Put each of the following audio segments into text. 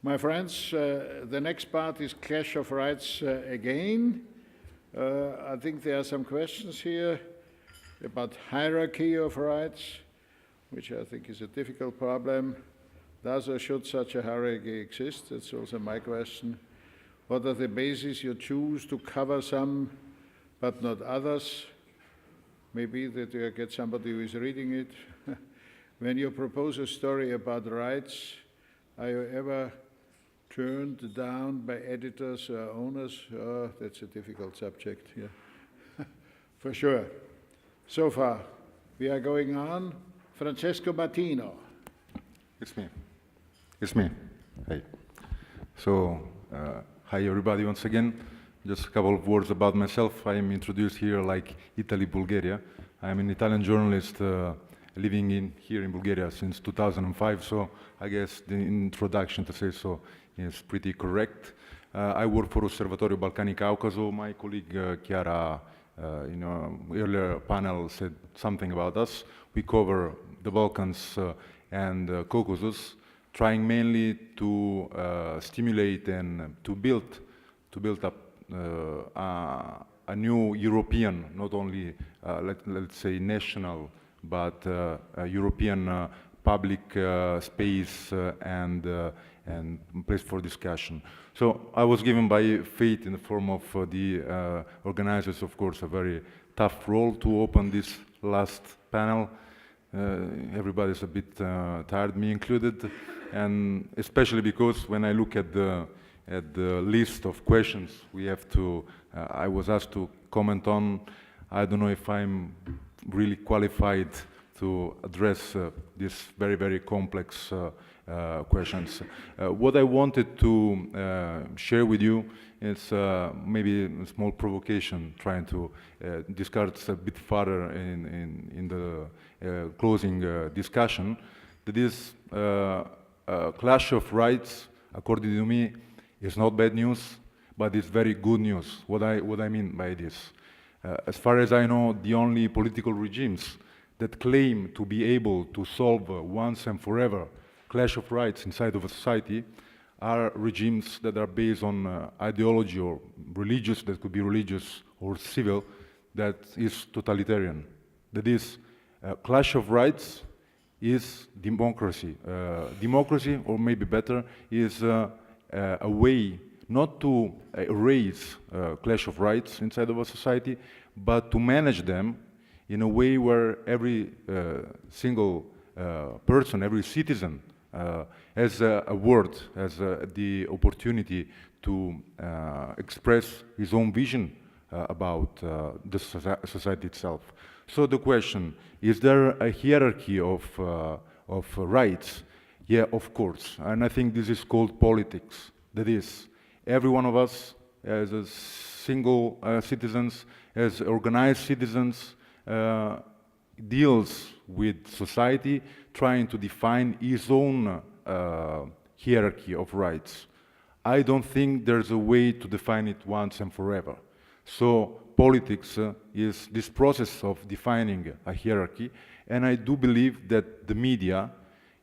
My friends, the next part is clash of rights again. I think there are some questions here about hierarchy of rights, which I think is a difficult problem. Does or should such a hierarchy exist? That's also my question. What are the bases you choose to cover some but not others? Maybe that you get somebody who is reading it. When you propose a story about rights, are you ever turned down by editors or owners? Oh, that's a difficult subject here. For sure. So far, we are going on. Francesco Martino. It's me. It's me. Hey. So, hi everybody once again. Just a couple of words about myself. I am introduced here like Italy, Bulgaria. I'm an Italian journalist living here in Bulgaria since 2005, so I guess the introduction to say so is pretty correct. I work for Osservatorio Balcani Caucaso. My colleague Chiara in an earlier panel said something about us. We cover the Balkans and Caucasus, trying mainly to stimulate and to build up a new European, not only let's say national, but European public space and place for discussion. So I was given by fate in the form of the organizers, of course, a very tough role to open this last panel. Everybody's a bit tired, me included, and especially because when I look at the list of questions we have to, I was asked to comment on, I don't know if I'm really qualified to address these very, very complex questions. What I wanted to share with you is maybe a small provocation, trying to discuss a bit further in the closing discussion. That is, clash of rights, according to me, is not bad news, but it's very good news. What I mean by this? As far as I know, the only political regimes that claim to be able to solve once and forever clash of rights inside of a society are regimes that are based on ideology or religious, that could be religious or civil, that is totalitarian. That is, clash of rights is democracy. Democracy, or maybe better, is a way not to erase clash of rights inside of a society, but to manage them in a way where every single person, every citizen has a word, has the opportunity to express his own vision about the society itself. So the question, is there a hierarchy of rights? Yeah, of course, and I think this is called politics. That is, every one of us as a single citizens, as organized citizens, deals with society, trying to define his own hierarchy of rights. I don't think there's a way to define it once and forever. So politics is this process of defining a hierarchy, and I do believe that the media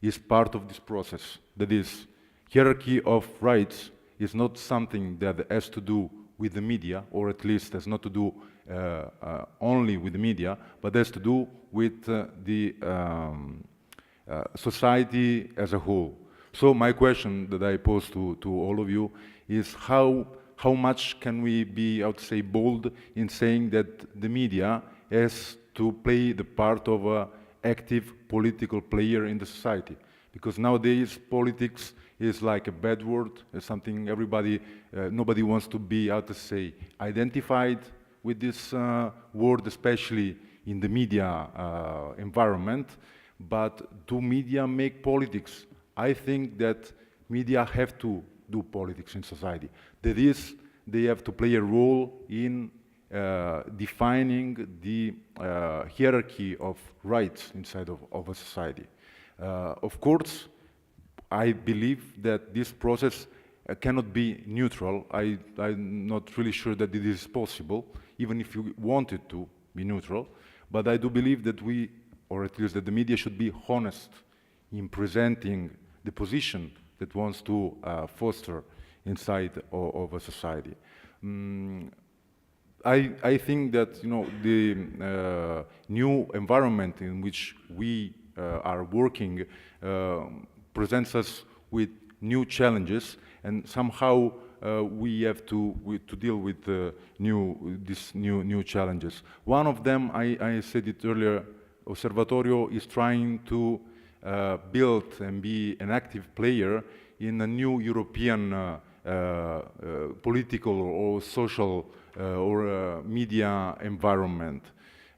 is part of this process. That is, hierarchy of rights is not something that has to do with the media, or at least has not to do only with the media, but has to do with the society as a whole. So my question that I pose to all of you is how much can we be, I would say, bold in saying that the media has to play the part of an active political player in the society? Because nowadays politics is like a bad word, something nobody wants to be, how to say, identified with this word, especially in the media environment. But do media make politics? I think that media have to do politics in society. That is, they have to play a role in defining the hierarchy of rights inside of a society. Of course, I believe that this process cannot be neutral. I'm not really sure that it is possible, even if you wanted to be neutral. But I do believe that we, or at least that the media should be honest in presenting the position that wants to foster inside of a society. I think that the new environment in which we are working presents us with new challenges, and somehow we have to deal with these new challenges. One of them, I said it earlier, Osservatorio is trying to build and be an active player in a new European political or social or media environment.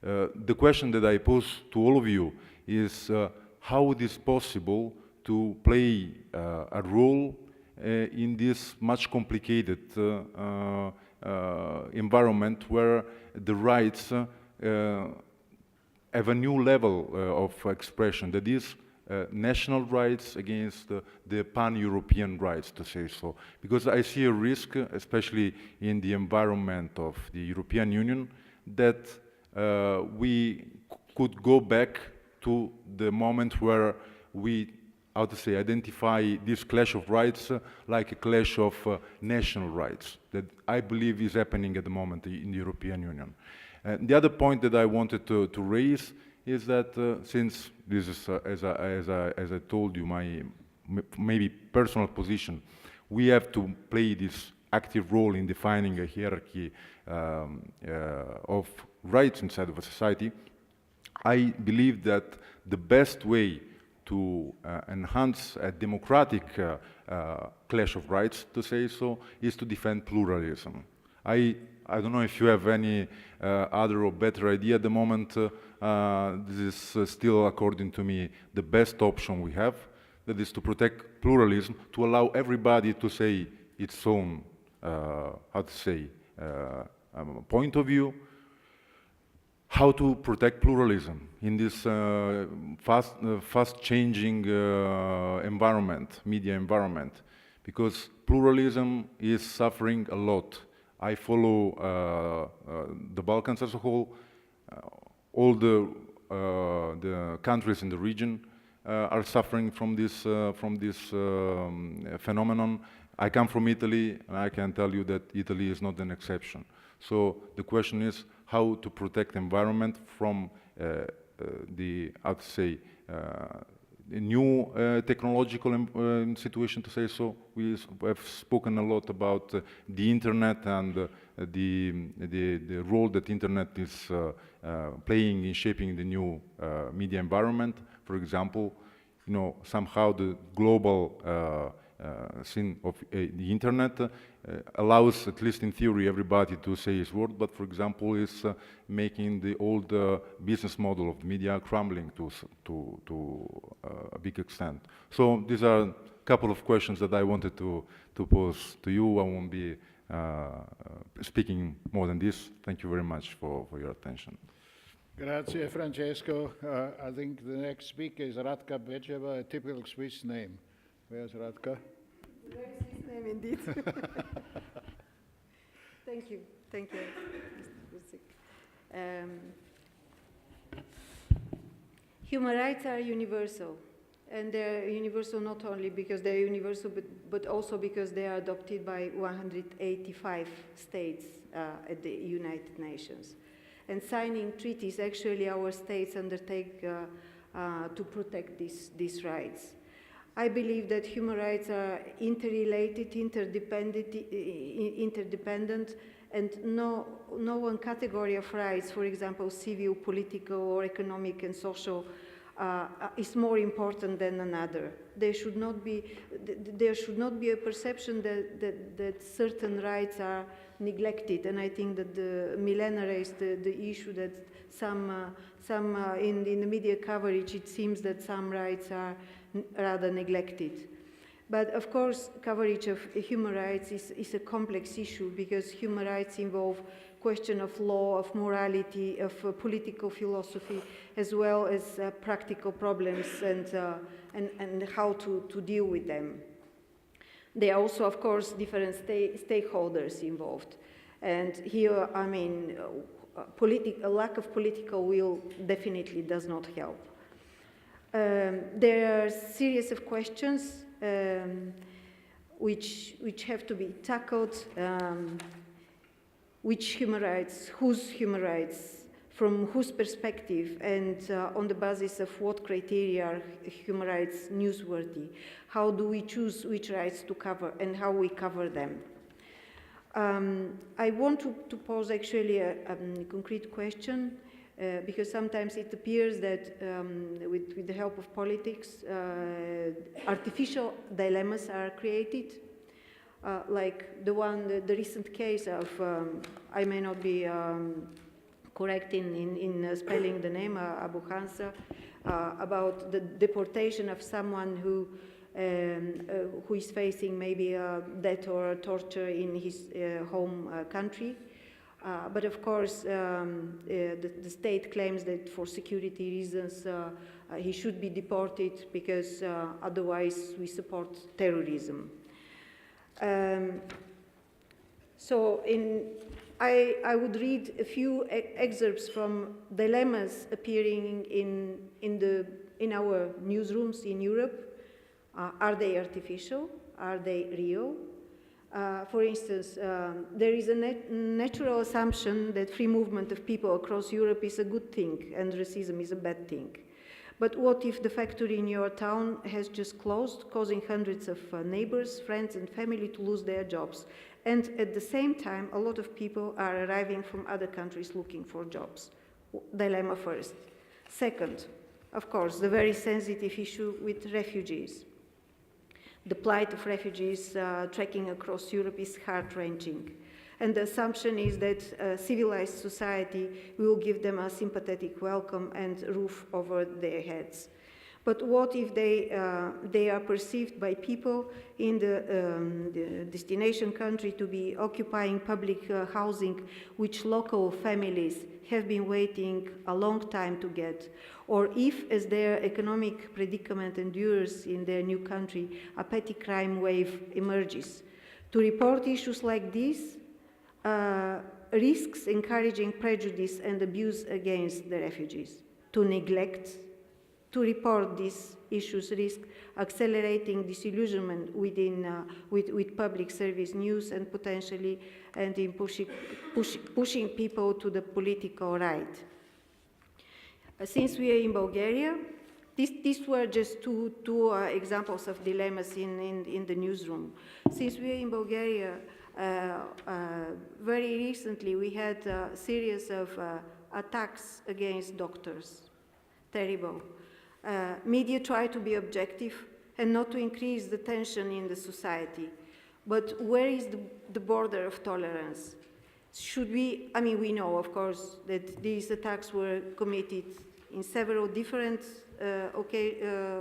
The question that I pose to all of you is how it is possible to play a role in this much complicated environment where the rights have a new level of expression, that is national rights against the pan-European rights, to say so. Because I see a risk, especially in the environment of the European Union, that we could go back to the moment where we, how to say, identify this clash of rights like a clash of national rights, that I believe is happening at the moment in the European Union. The other point that I wanted to raise is that since this is, as I told you, my maybe personal position, we have to play this active role in defining a hierarchy of rights inside of a society. I believe that the best way to enhance a democratic clash of rights, to say so, is to defend pluralism. I don't know if you have any other or better idea at the moment. This is still, according to me, the best option we have, that is to protect pluralism, to allow everybody to say its own, point of view, how to protect pluralism in this fast-changing environment, media environment, because pluralism is suffering a lot. I follow the Balkans as a whole. All the countries in the region are suffering from this phenomenon. I come from Italy, and I can tell you that Italy is not an exception. So the question is how to protect the environment from the new technological situation, to say so. We have spoken a lot about the internet and the role that internet is playing in shaping the new media environment. For example, somehow the global scene of the internet allows, at least in theory, everybody to say his word, but for example is making the old business model of the media crumbling to a big extent. So these are a couple of questions that I wanted to pose to you. I won't be speaking more than this. Thank you very much for your attention. Grazie, Francesco. I think the next speaker is Radka Bečeva, a typical Swiss name. Where's Radka? Very Swiss name indeed. Thank you, Mr. Buzik. Human rights are universal, and they're universal not only because they're universal, but also because they are adopted by 185 states at the United Nations. And signing treaties, actually our states undertake to protect these rights. I believe that human rights are interrelated, interdependent, and no one category of rights, for example, civil, political, or economic and social, is more important than another. There should not be a perception that certain rights are neglected, and I think that the Milena raised the issue that in the media coverage it seems that some rights are rather neglected. But of course, coverage of human rights is a complex issue because human rights involve question of law, of morality, of political philosophy, as well as practical problems and how to deal with them. There are also, of course, different stakeholders involved. And here, I mean, a lack of political will definitely does not help. There are a series of questions which have to be tackled, which human rights, whose human rights, from whose perspective, and on the basis of what criteria are human rights newsworthy. How do we choose which rights to cover and how we cover them? I want to pose actually a concrete question, because sometimes it appears that with the help of politics, artificial dilemmas are created, like the recent case of, I may not be correct in spelling the name, Abu Hansa, about the deportation of someone who is facing maybe death or torture in his home country. But of course, the state claims that for security reasons he should be deported because otherwise we support terrorism. I would read a few excerpts from dilemmas appearing in our newsrooms in Europe. Are they artificial? Are they real? For instance, there is a natural assumption that free movement of people across Europe is a good thing and racism is a bad thing. But what if the factory in your town has just closed, causing hundreds of neighbors, friends, and family to lose their jobs? And at the same time, a lot of people are arriving from other countries looking for jobs. Dilemma first. Second, of course, the very sensitive issue with refugees. The plight of refugees trekking across Europe is heart-wrenching. And the assumption is that a civilized society will give them a sympathetic welcome and roof over their heads. But what if they are perceived by people in the destination country to be occupying public housing which local families have been waiting a long time to get? Or if, as their economic predicament endures in their new country, a petty crime wave emerges? To report issues like this risks encouraging prejudice and abuse against the refugees. To neglect to report these issues risk accelerating disillusionment with public service news and potentially in pushing people to the political right. Since we are in Bulgaria, these were just two examples of dilemmas in the newsroom. Since we are in Bulgaria, very recently we had a series of attacks against doctors. Terrible. Media try to be objective and not to increase the tension in the society. But where is the border of tolerance? Should we, we know, of course, that these attacks were committed in several different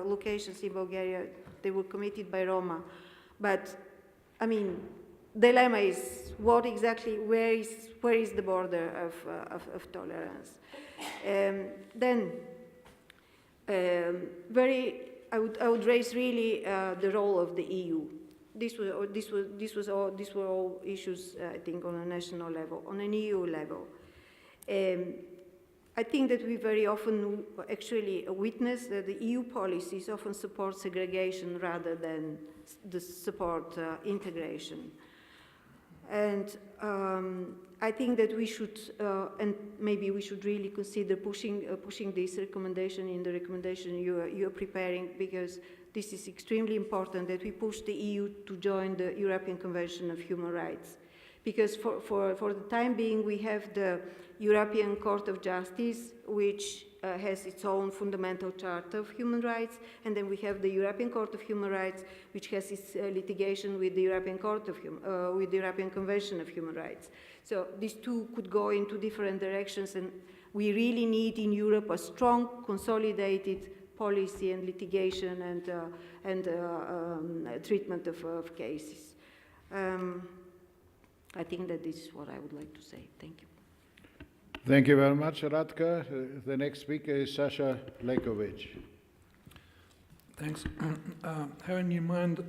locations in Bulgaria. They were committed by Roma. But, dilemma is what exactly, where is the border of tolerance? I would raise really the role of the EU. These were all issues, I think, on a national level. On an EU level, I think that we very often actually witness that the EU policies often support segregation rather than support integration. And I think that we should, and maybe we should really consider pushing this recommendation in the recommendation you are preparing, because this is extremely important that we push the EU to join the European Convention of Human Rights. Because for the time being, we have the European Court of Justice, which has its own fundamental charter of human rights, and then we have the European Court of Human Rights, which has its litigation with the European with the European Convention of Human Rights. So these two could go into different directions, and we really need in Europe a strong, consolidated policy and litigation and treatment of cases. I think that this is what I would like to say. Thank you. Thank you very much, Radka. The next speaker is Sasha Lekovic. Thanks. Having in mind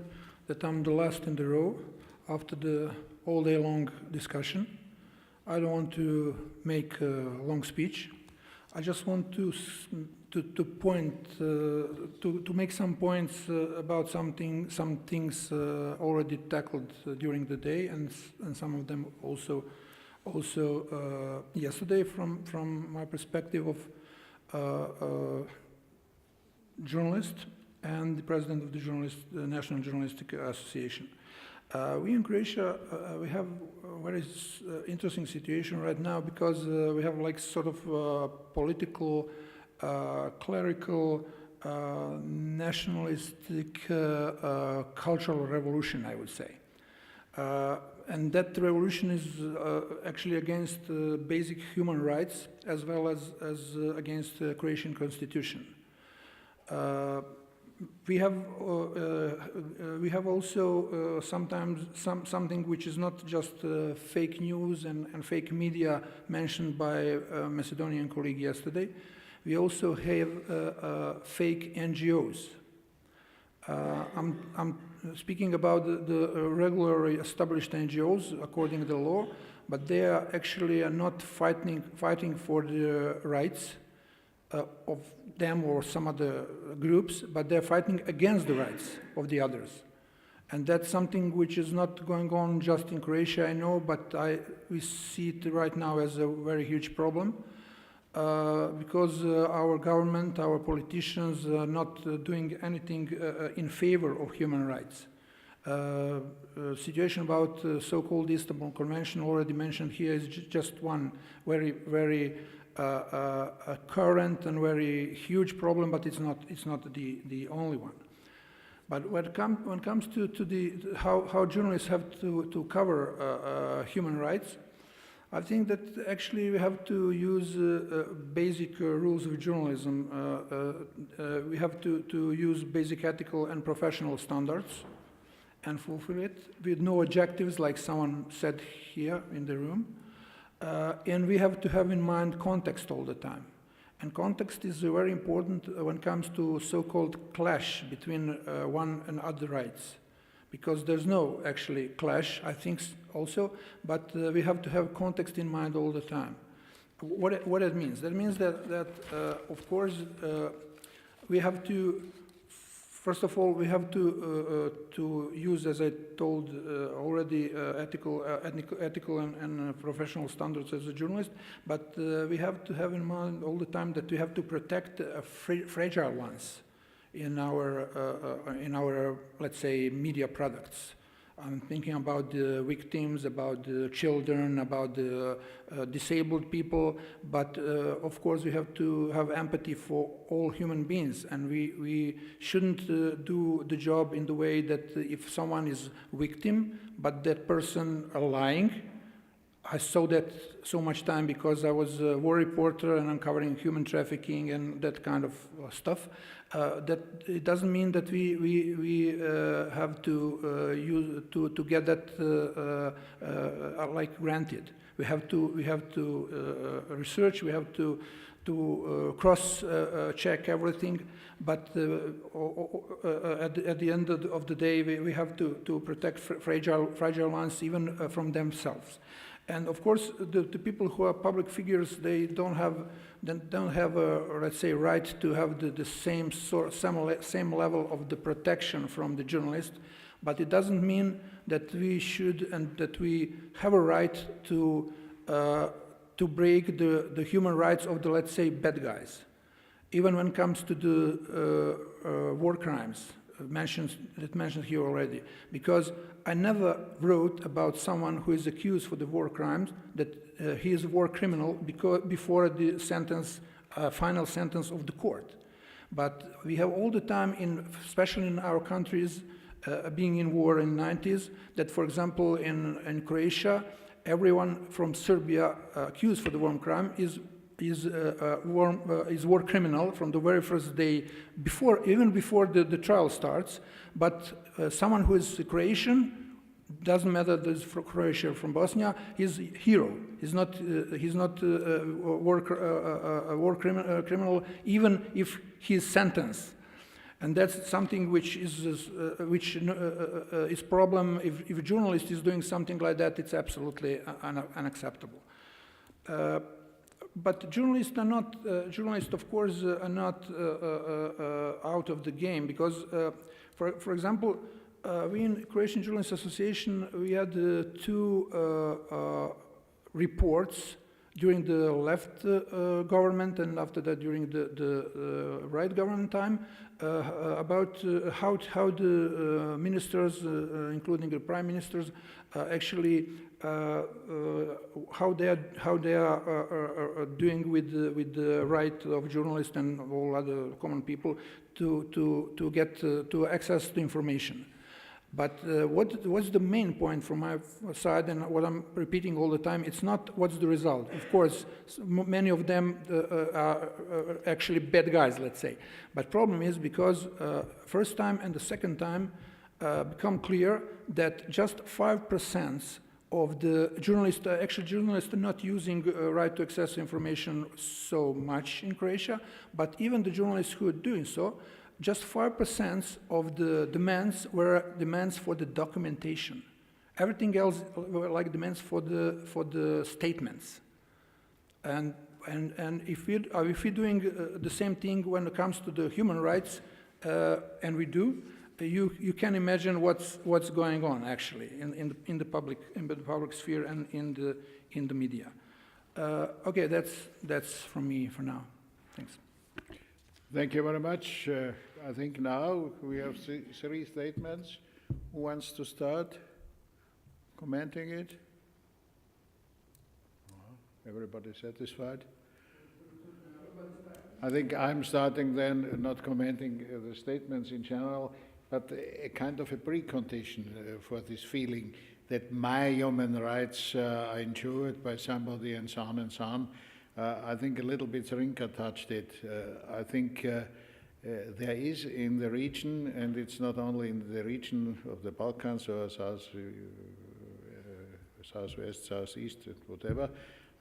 that I'm the last in the row after the all-day-long discussion, I don't want to make a long speech. I just want to to make some points about some things already tackled during the day, and some of them also yesterday from my perspective of journalist and the president of the National Journalistic Association. We in Croatia, we have a very interesting situation right now, because we have like sort of political, clerical, nationalistic cultural revolution, I would say. And that revolution is actually against basic human rights, as well as against the Croatian constitution. We have also sometimes something which is not just fake news and fake media mentioned by Macedonian colleague yesterday. We also have fake NGOs. I'm speaking about the regularly established NGOs according to the law, but they are actually not fighting for the rights of them or some other groups, but they're fighting against the rights of the others. And that's something which is not going on just in Croatia, I know, but we see it right now as a very huge problem, because our government, our politicians are not doing anything in favor of human rights. Situation about so-called Istanbul Convention already mentioned here is just one very a current and very huge problem, but it's not the only one. But when it comes to how journalists have to cover human rights, I think that actually we have to use basic rules of journalism. We have to use basic ethical and professional standards and fulfill it with no adjectives, like someone said here in the room. And we have to have in mind context all the time. And context is very important when it comes to so-called clash between one and other rights. Because there's no actually clash, I think also, but we have to have context in mind all the time. What it means? That means that of course, we have to, first of all, we have to use, as I told already, ethical and professional standards as a journalist, but we have to have in mind all the time that we have to protect fragile ones in our, let's say, media products. I'm thinking about the victims, about the children, about the disabled people, but of course we have to have empathy for all human beings, and we shouldn't do the job in the way that if someone is victim, but that person are lying. I saw that so much time because I was a war reporter and uncovering human trafficking and that kind of stuff. That it doesn't mean that we have to get that like granted. We have to research. We have to cross check everything. But at the end of the day, we have to protect fragile ones even from themselves. And of course, the people who are public figures, they don't have a, let's say, right to have the same level of the protection from the journalist. But it doesn't mean that we should and that we have a right to break the human rights of the, let's say, bad guys. Even when it comes to the war crimes mentioned here already, because I never wrote about someone who is accused for the war crimes that he is a war criminal before the sentence, final sentence of the court. But we have all the time, especially in our countries, being in war in the 90s, that, for example, in Croatia, everyone from Serbia accused for the war crime is war criminal from the very first day, even before the trial starts. But someone who is Croatian, doesn't matter that he's from Croatia or from Bosnia, he's a hero. He's not a war criminal, even if he's sentenced. And that's something which is problem. If a journalist is doing something like that, it's absolutely unacceptable. but journalists are not, journalists of course are not out of the game, because for example, we in Croatian Journalists Association, we had two reports during the left government and after that during the right government time about how the ministers, including the prime ministers, actually how they are doing with the right of journalists and all other common people to get to access to information. But what's the main point from my side, and what I'm repeating all the time, it's not what's the result. Of course, many of them are actually bad guys, let's say. But problem is because first time and the second time become clear that just 5% of the journalists, actually journalists are not using right to access information so much in Croatia, but even the journalists who are doing so, just 5% of the demands were demands for the documentation. Everything else were like demands for the statements. And if we're doing the same thing when it comes to the human rights, and we do, you can imagine what's going on actually in the public sphere and in the media. Okay, that's from me for now. Thanks. Thank you very much. I think now we have three statements. Who wants to start commenting it? Everybody satisfied? I think I'm starting then, not commenting the statements in general, but a kind of a precondition for this feeling that my human rights are injured by somebody and so on and so on. I think a little bit Zrinka touched it. I think there is in the region, and it's not only in the region of the Balkans or southwest, southeast, whatever.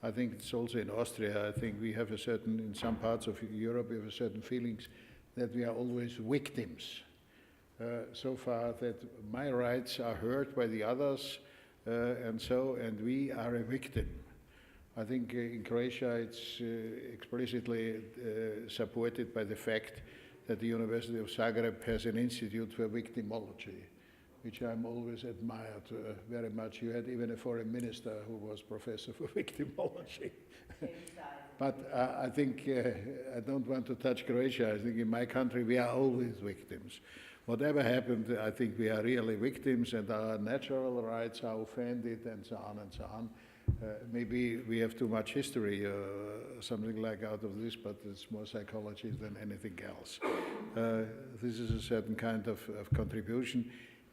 I think it's also in Austria. I think we have a certain, in some parts of Europe, we have a certain feelings that we are always victims. So far that my rights are hurt by the others, and we are a victim. I think in Croatia it's explicitly supported by the fact that the University of Zagreb has an institute for victimology, which I'm always admired very much. You had even a foreign minister who was professor for victimology. But I think I don't want to touch Croatia. I think in my country we are always victims. Whatever happened, I think we are really victims, and our natural rights are offended, and so on and so on. Maybe we have too much history, something like out of this, but it's more psychology than anything else. This is a certain kind of contribution,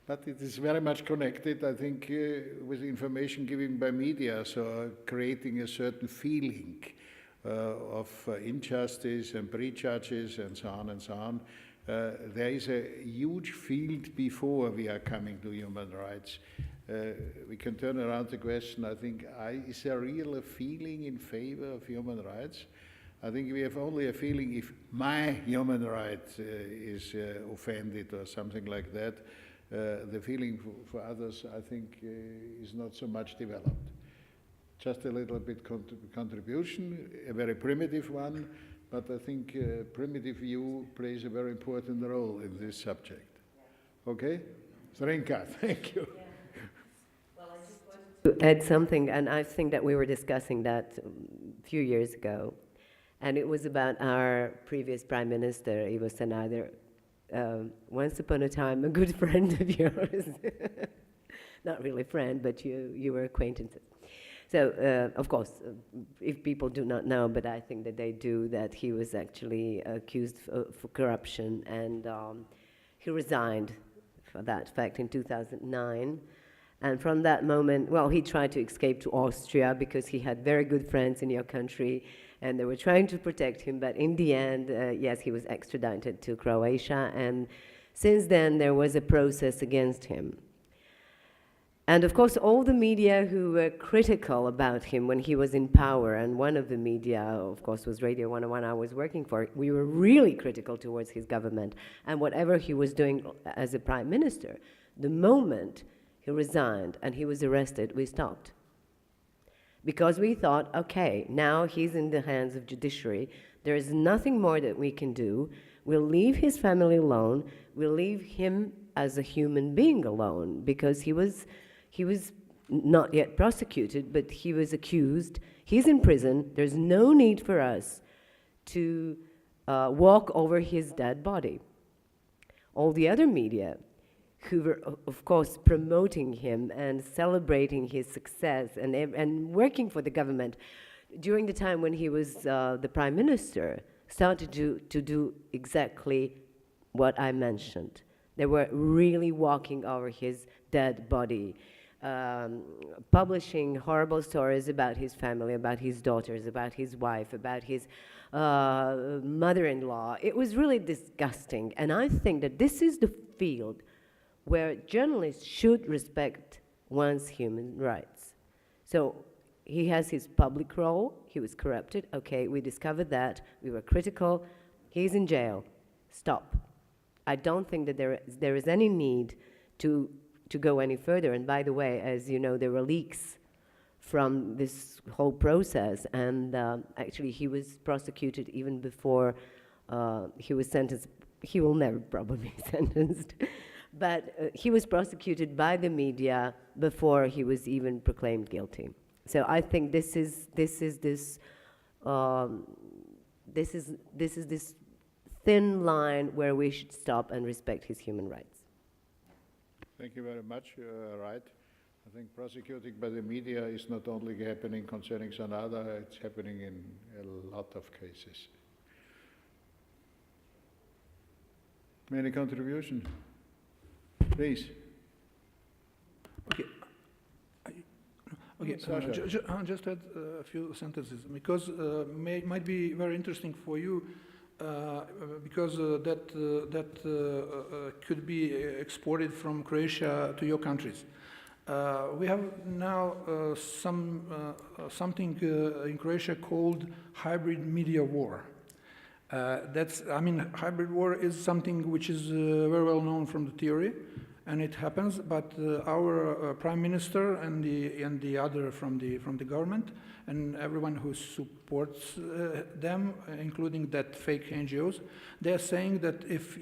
but it is very much connected, I think, with information given by media, so creating a certain feeling of injustice and prejudges and so on and so on. There is a huge field before we are coming to human rights. We can turn around the question, I think, is there really a feeling in favor of human rights? I think we have only a feeling if my human right is offended or something like that. The feeling for others, I think, is not so much developed. Just a little bit contribution, a very primitive one, but I think primitive view plays a very important role in this subject. Okay? Zrinka, thank you. To add something, and I think that we were discussing that a few years ago, and it was about our previous Prime Minister, Ivo Sanader, once upon a time a good friend of yours. Not really friend, but you were acquaintances. So, of course, if people do not know, but I think that they do, that he was actually accused for corruption, and he resigned for that fact in 2009. And from that moment, well, he tried to escape to Austria because he had very good friends in your country, and they were trying to protect him. But in the end, yes, he was extradited to Croatia, and since then there was a process against him. And of course, all the media who were critical about him when he was in power, and one of the media, of course, was Radio 101 I was working for, we were really critical towards his government and whatever he was doing as a prime minister. The moment he resigned and he was arrested, we stopped. because we thought, okay, now he's in the hands of judiciary. There is nothing more that we can do. We'll leave his family alone. We'll leave him as a human being alone, because he was not yet prosecuted, but he was accused. He's in prison. There's no need for us to walk over his dead body. All the other media, who were, of course, promoting him and celebrating his success and working for the government during the time when he was the prime minister, started to do exactly what I mentioned. They were really walking over his dead body, publishing horrible stories about his family, about his daughters, about his wife, about his mother-in-law. It was really disgusting. And I think that this is the field where journalists should respect one's human rights. So he has his public role. He was corrupted. Okay, we discovered that. We were critical. He's in jail. Stop. I don't think that there is any need to go any further. And by the way, as you know, there were leaks from this whole process. And actually, he was prosecuted even before he was sentenced. He will never probably be sentenced. But he was prosecuted by the media before he was even proclaimed guilty. So I think this is this thin line where we should stop and respect his human rights. Thank you very much. You're right. I think prosecuting by the media is not only happening concerning Sanada, it's happening in a lot of cases. Any contribution? Please. Okay. Okay, just add a few sentences, because might be very interesting for you, because that could be exported from Croatia to your countries. We have now something in Croatia called hybrid media war. Hybrid war is something which is very well known from the theory, and it happens. But our prime minister and the other from the government and everyone who supports them, including that fake NGOs, they are saying that if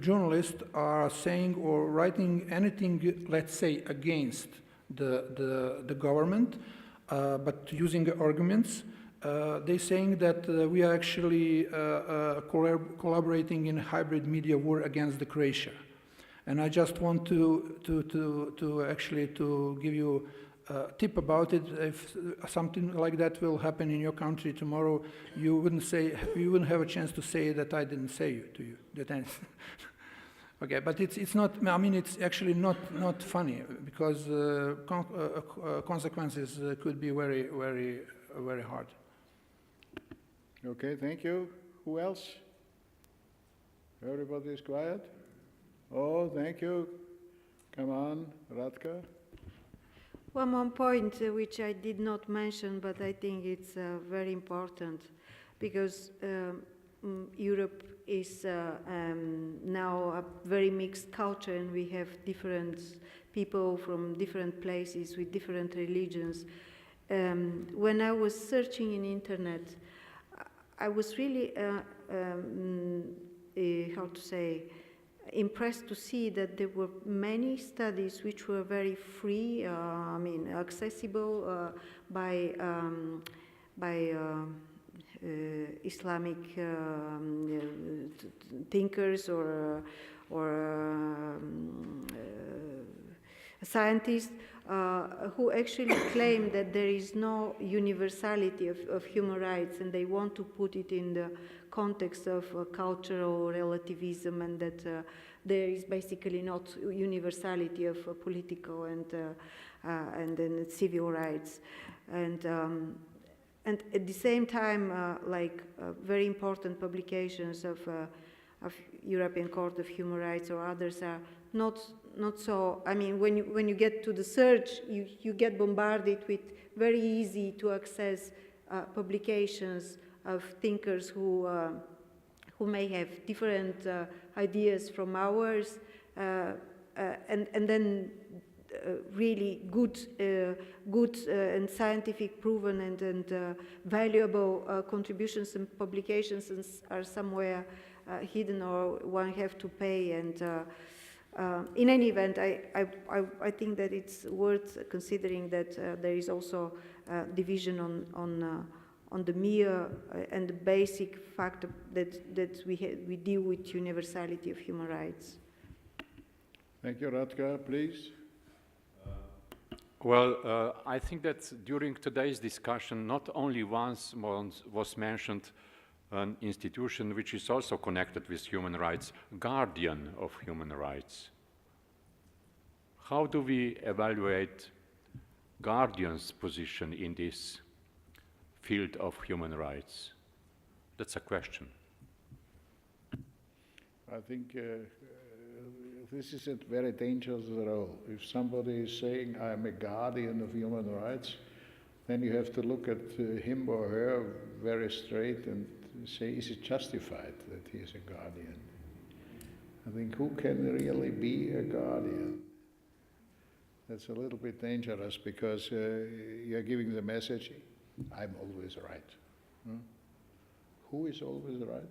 journalists are saying or writing anything, let's say, against the government, but using arguments. They're saying that we are actually collaborating in a hybrid media war against the Croatia, and I just want to actually give you a tip about it. If something like that will happen in your country tomorrow, you wouldn't have a chance to say that I didn't say to you that. Okay, but it's not. I mean, it's actually not funny, because consequences could be very, very, very hard. Okay, thank you. Who else? Everybody is quiet? Oh, thank you. Come on, Radka. One more point which I did not mention, but I think it's very important, because Europe is now a very mixed culture, and we have different people from different places with different religions. When I was searching in internet, I was really, impressed to see that there were many studies which were very free, accessible by Islamic thinkers or scientists who actually claim that there is no universality of human rights, and they want to put it in the context of cultural relativism, and that there is basically not universality of political and then civil rights, and at the same time, very important publications of European Court of Human Rights or others are not so. I mean, when you get to the search, you get bombarded with very easy to access publications of thinkers who may have different ideas from ours, and then really good, and scientific proven and valuable contributions and publications are somewhere hidden or one have to pay. And in any event, I think that it's worth considering that there is also division on the mere and the basic fact that we deal with universality of human rights. Thank you, Radka, please. Well, I think that during today's discussion, not only once was mentioned an institution which is also connected with human rights, guardian of human rights. How do we evaluate guardian's position in this field of human rights? That's a question. I think this is a very dangerous role. If somebody is saying, I'm a guardian of human rights, then you have to look at him or her very straight and say, is it justified that he is a guardian? I think, who can really be a guardian? That's a little bit dangerous because you're giving the message, I'm always right. Who is always right?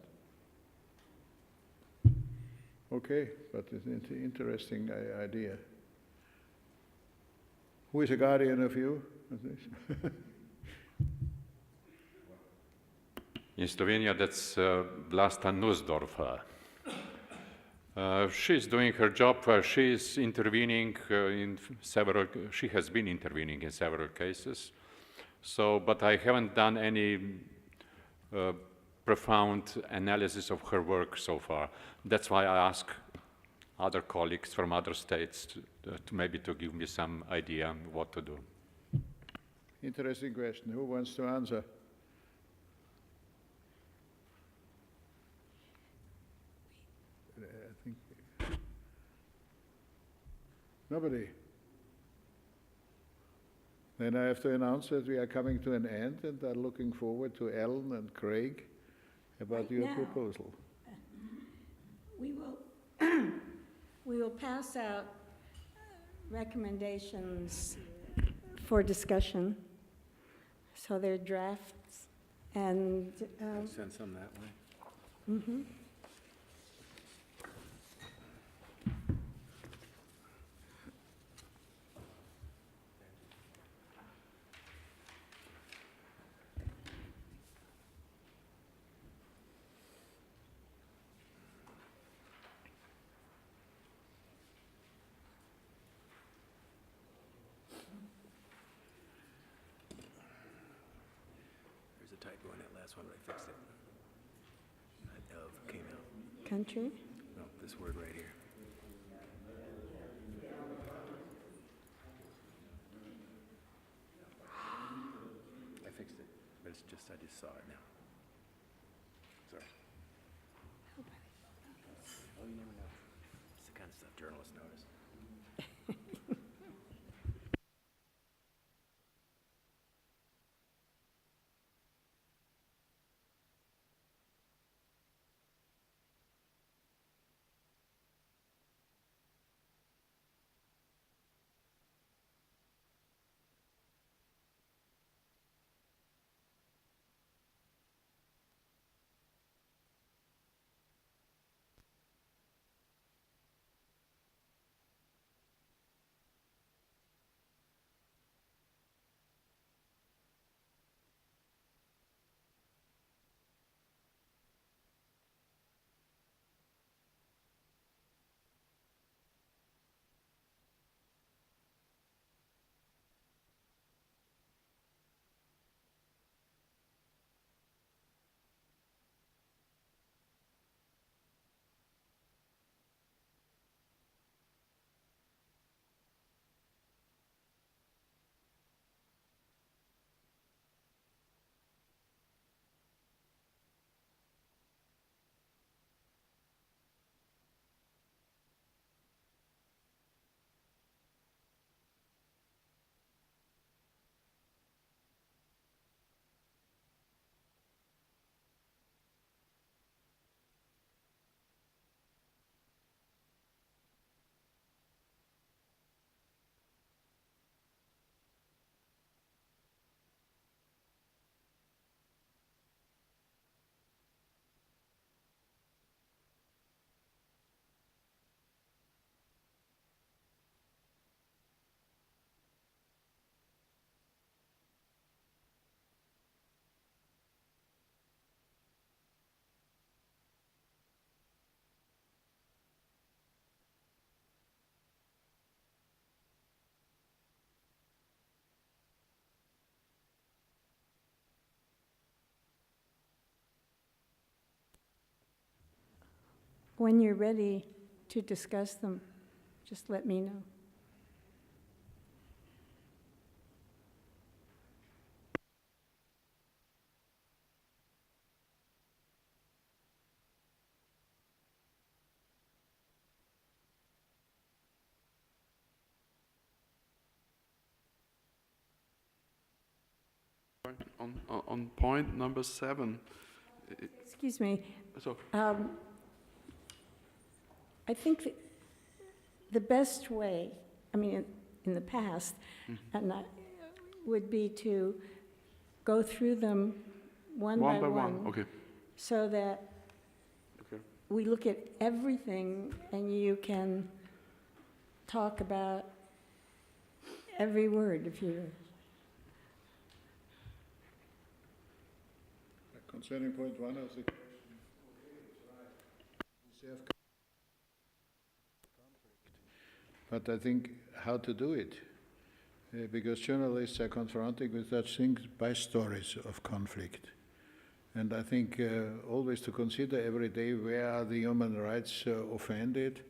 Okay, but it's an interesting idea. Who is a guardian of you? In Slovenia, that's Vlasta Nussdorfer. She's doing her job. She is intervening she has been intervening in several cases. So, but I haven't done any profound analysis of her work so far. That's why I ask other colleagues from other states to maybe to give me some idea what to do. Interesting question. Who wants to answer? I think nobody. Then I have to announce that we are coming to an end and are looking forward to Ellen and Craig about Right your now. proposal. We will, we will pass out recommendations for discussion. So they're drafts and. Send some that way. Mhm. There's a typo in that last one, but I fixed it. That of came out. Country? No, this word right here. I fixed it, but it's just, I just saw it now. Sorry. Oh, you never know. It's the kind of stuff journalists notice. when you're ready to discuss them, just let me know. On point number 7, Excuse me. so I think that the best way, I mean, in the past, and would be to go through them one by one, okay. so that Okay. we look at everything and you can talk about every word if you. Concerning point 1 of the question, but I think how to do it, because journalists are confronting with such things by stories of conflict. And I think always to consider every day where are the human rights offended,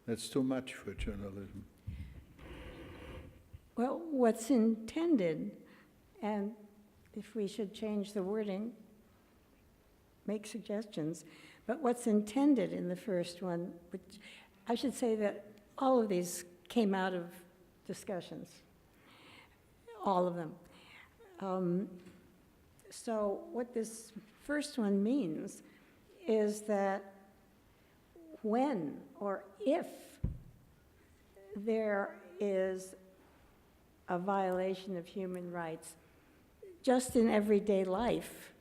that's too much for journalism. Well, what's intended, and if we should change the wording, make suggestions, but what's intended in the first one, which I should say that all of these came out of discussions, all of them. So what this first one means is that when or if there is a violation of human rights, just in everyday life,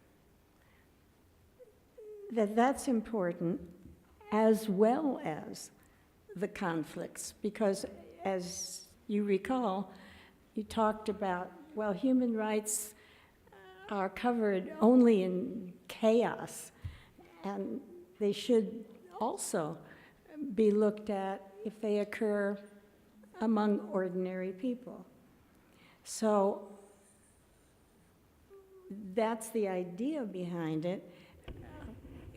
that's important, as well as the conflicts, because as you recall, you talked about, well, human rights are covered only in chaos, and they should also be looked at if they occur among ordinary people. So that's the idea behind it.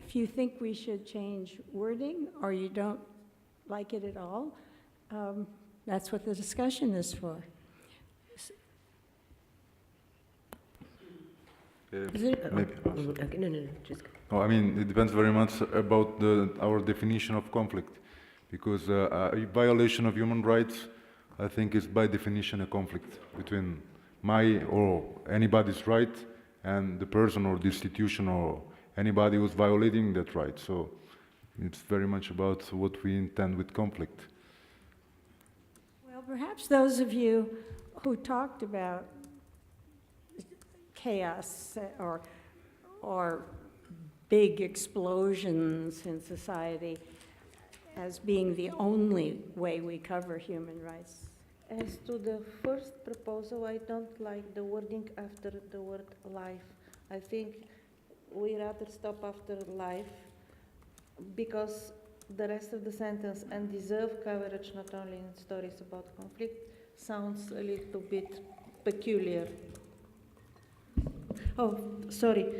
If you think we should change wording or you don't like it at all, that's what the discussion is for. Maybe. Okay, no, just go. Oh, I mean, it depends very much about our definition of conflict, because a violation of human rights, I think, is by definition a conflict between my or anybody's right and the person or the institution or anybody who's violating that right. So it's very much about what we intend with conflict. Well, perhaps those of you who talked about chaos or big explosions in society as being the only way we cover human rights. As to the first proposal, I don't like the wording after the word life. I think we rather stop after life, because the rest of the sentence, and deserve coverage not only in stories about conflict, sounds a little bit peculiar. Oh, sorry.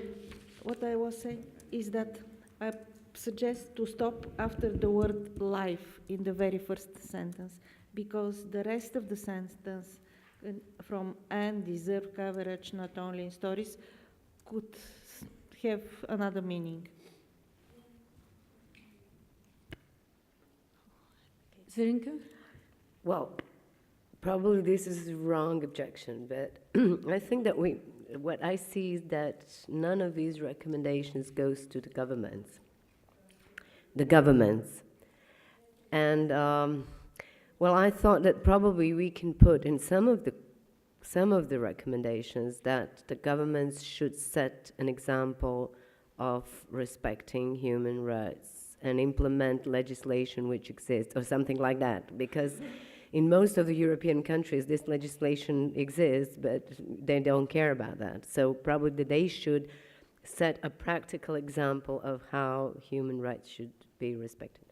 What I was saying is that I suggest to stop after the word life in the very first sentence, because the rest of the sentence from and deserve coverage not only in stories could have another meaning. Zirinka? Well, probably this is a wrong objection, but I think that what I see is that none of these recommendations goes to the governments. And, well, I thought that probably we can put in some of the recommendations that the governments should set an example of respecting human rights and implement legislation which exists, or something like that, because in most of the European countries this legislation exists, but they don't care about that. So probably they should set a practical example of how human rights should be respected.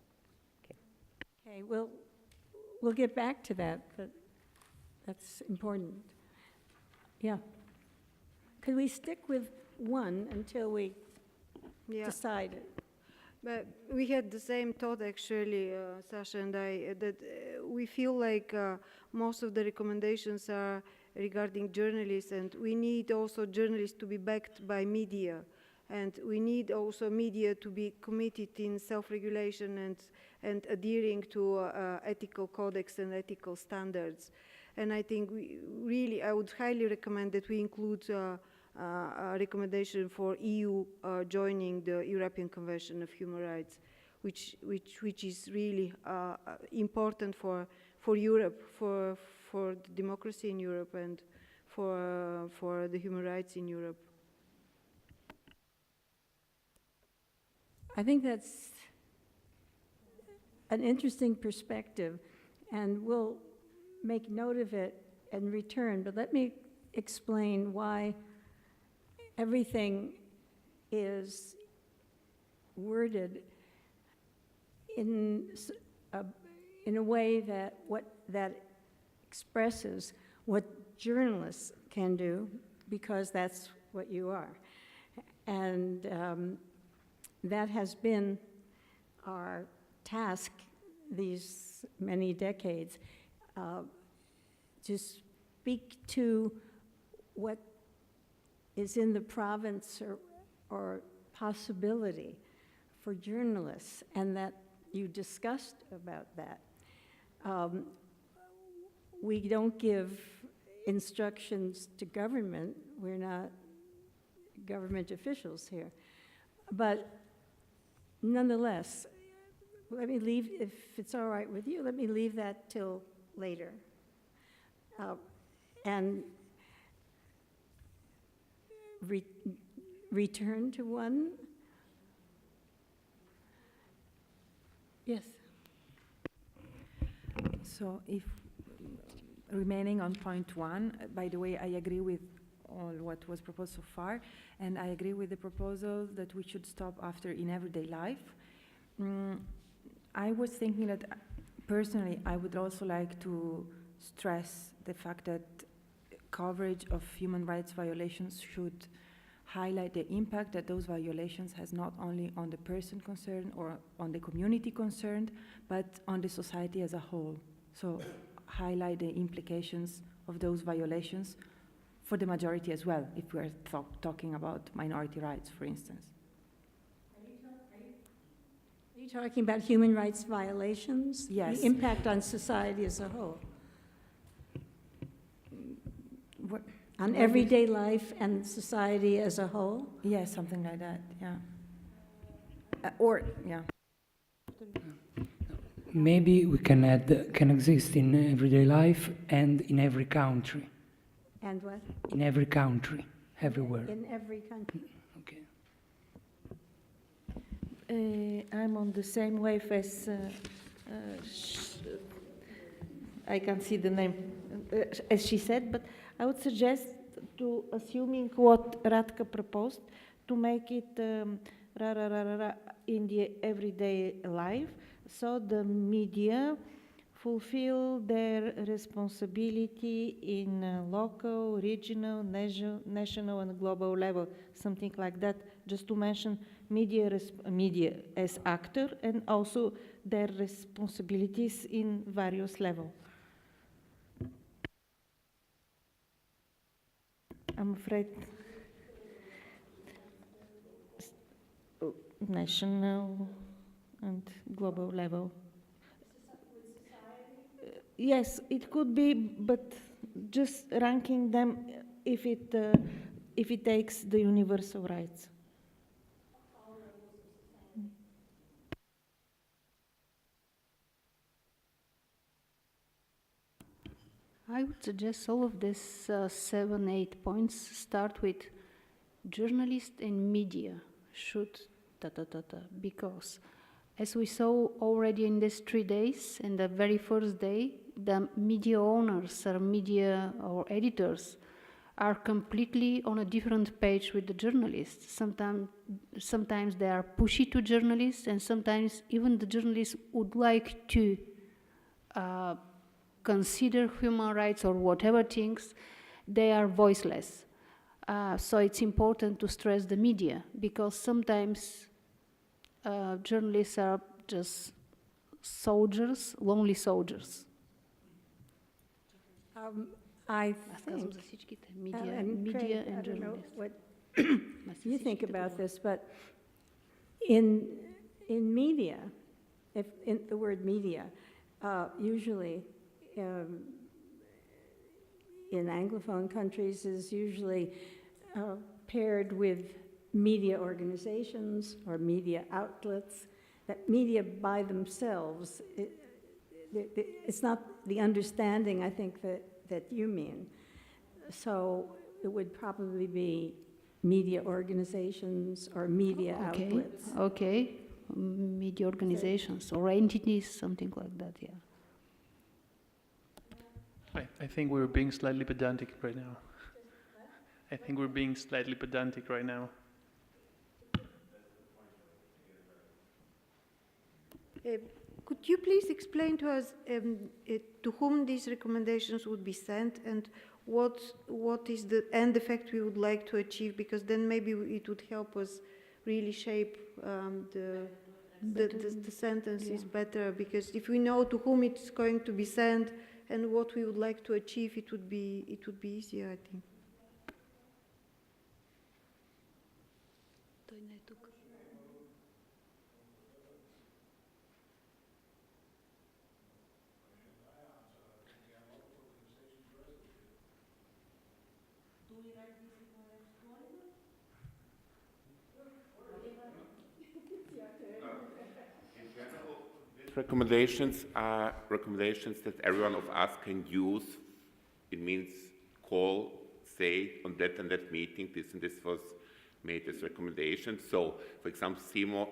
Okay, we'll get back to that, but that's important. Yeah. Could we stick with one until we decide it? But we had the same thought actually, Sasha and I, that we feel like most of the recommendations are regarding journalists, and we need also journalists to be backed by media, and we need also media to be committed in self-regulation and adhering to ethical codex and ethical standards. And I think I would highly recommend that we include a recommendation for EU joining the European Convention of Human Rights, which is really important for Europe, for the democracy in Europe, and for the human rights in Europe. I think that's an interesting perspective, and we'll make note of it and return, but let me explain why everything is worded in a way that expresses what journalists can do, because that's what you are. And that has been our task these many decades, to speak to what is in the province or possibility for journalists, and that you discussed about that. We don't give instructions to government. We're not government officials here. But nonetheless, let me leave, if it's all right with you, let me leave that till later. And return to one. Yes. So if remaining on point one, by the way, I agree with all what was proposed so far, and I agree with the proposal that we should stop after in everyday life. I was thinking that personally, I would also like to stress the fact that coverage of human rights violations should highlight the impact that those violations has not only on the person concerned or on the community concerned, but on the society as a whole. So highlight the implications of those violations for the majority as well, if we're talking about minority rights, for instance. Are you talking about human rights violations? Yes. The impact on society as a whole? What? On everyday life and society as a whole? Yeah, something like that, yeah. Yeah. Maybe we can add, can exist in everyday life and in every country. And what? In every country, everywhere. In every country. Okay. I'm on the same wave as I can't see the name as she said, but I would suggest to assuming what Radka proposed, to make it in the everyday life, so the media fulfill their responsibility in local, regional, national and global level, something like that, just to mention media as actor and also their responsibilities in various levels. I'm afraid national and global level. Yes, it could be, but just ranking them if it takes the universal rights. I would suggest all of these 7, 8 points start with journalists and media should because as we saw already in these 3 days, in the very first day, the media owners or media or editors are completely on a different page with the journalists. Sometimes they are pushy to journalists, and sometimes even the journalists would like to consider human rights or whatever things, they are voiceless. So it's important to stress the media, because sometimes journalists are just soldiers, lonely soldiers. I Казвам think, за всичките and media Craig, I and don't know journalists. what Ма за you think всичките about говоря. this, but in media, if in the word media, usually in Anglophone countries is usually paired with media organizations or media outlets. That media by themselves, it's not the understanding I think that you mean. So it would probably be media organizations or media outlets. Okay, media organizations or entities, something like that, yeah. I think we're being slightly pedantic right now. I think we're being slightly pedantic right now. Could you please explain to us to whom these recommendations would be sent and what is the end effect we would like to achieve? Because then maybe it would help us really shape the sentences better. Because if we know to whom it's going to be sent and what we would like to achieve, it would be easier, I think. Recommendations are recommendations that every one of us can use. It means call, say, on that and that meeting, this and this was made as recommendation. So, for example, Seemo,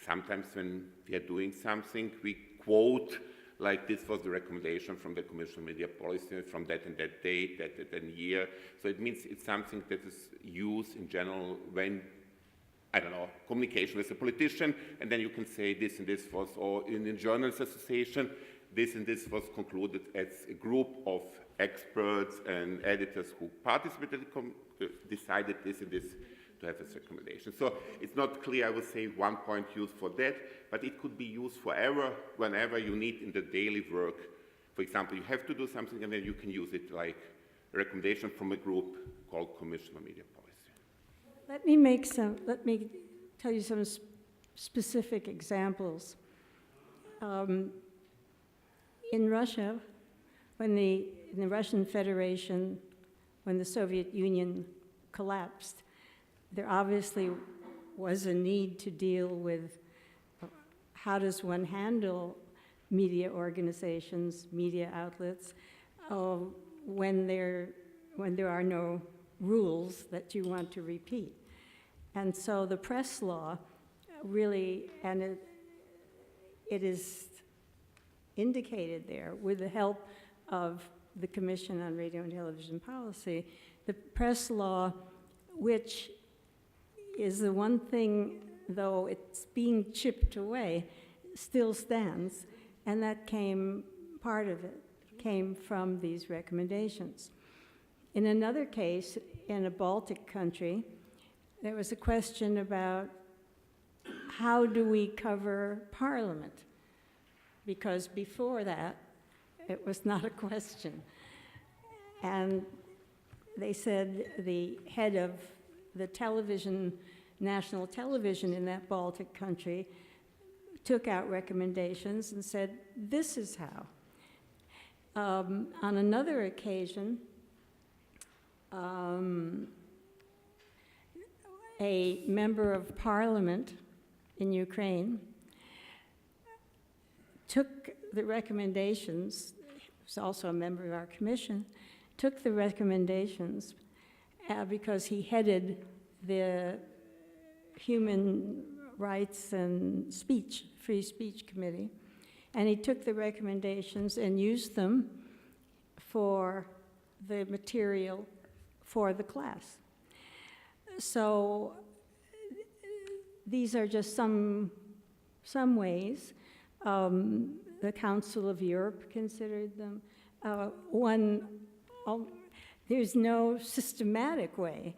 sometimes when we are doing something, we quote, like this was the recommendation from the Commission on Media Policy from that and that date, that and that year. So it means it's something that is used in general when, I don't know, communication with a politician, and then you can say this and this was, or in the Journalists Association, this and this was concluded as a group of experts and editors who participated, decided this and this to have as recommendation. So it's not clear, I would say, one point used for that, but it could be used forever, whenever you need in the daily work. For example, you have to do something, and then you can use it like a recommendation from a group called Commission on Media Policy. Let me tell you some specific examples. In Russia, in the Russian Federation, when the Soviet Union collapsed, there obviously was a need to deal with how does one handle media organizations, media outlets, when there are no rules that you want to repeat. And so the press law really, and it is indicated there with the help of the Commission on Radio and Television Policy, the press law, which is the one thing, though it's being chipped away, still stands, and that part of it came from these recommendations. In another case, in a Baltic country, there was a question about how do we cover Parliament? Because before that, it was not a question. And they said the head of the television, national television in that Baltic country, took out recommendations and said, this is how. On another occasion, a member of parliament in Ukraine took the recommendations, was also a member of our commission, took the recommendations because he headed the Human Rights and Free Speech Committee, and he took the recommendations and used them for the material for the class. So these are just some ways. The Council of Europe considered them. There's no systematic way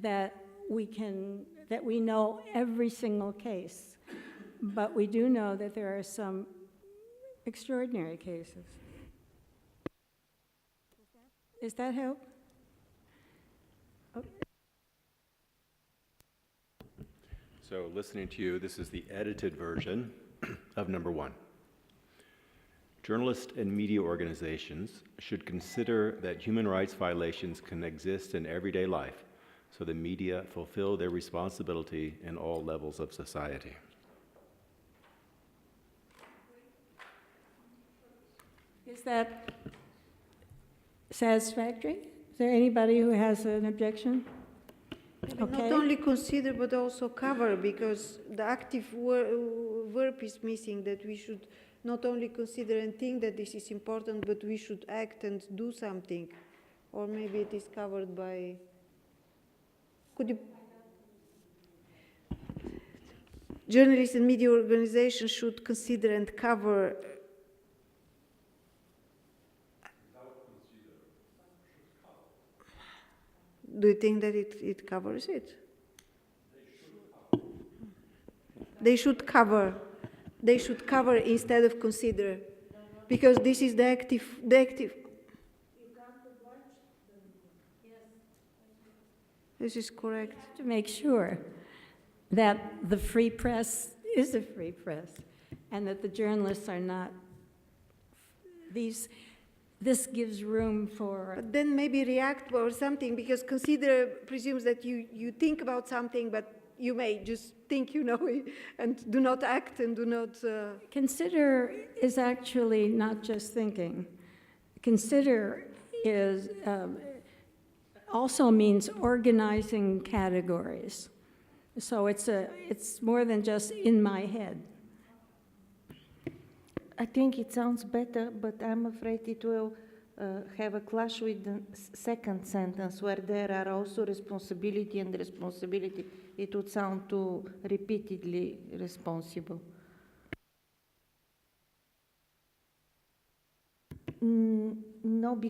that we know every single case But we do know that there are some extraordinary cases. Does that help? Okay. So listening to you, this is the edited version of number 1. Journalists and media organizations should consider that human rights violations can exist in everyday life, so the media fulfill their responsibility in all levels of society. Is that satisfactory? Is there anybody who has an objection? Not only consider but also cover, because the active verb is missing, that we should not only consider and think that this is important, but we should act and do something. Or maybe it is covered by... Could you... Journalists and media organizations should consider and cover... Do you think that it covers it? They should cover. They should cover instead of consider, because this is the active. This is correct. To make sure that the free press is a free press, and that the journalists are not this gives room for... But then maybe react or something, because consider presumes that you think about something, but you may just think, and do not act and do not... Consider is actually not just thinking. Consider is also means organizing categories. So it's more than just in my head. I think it sounds better, but I'm afraid it will have a clash with the second sentence, where there are also responsibility and responsibility. It would sound too repeatedly responsible. No,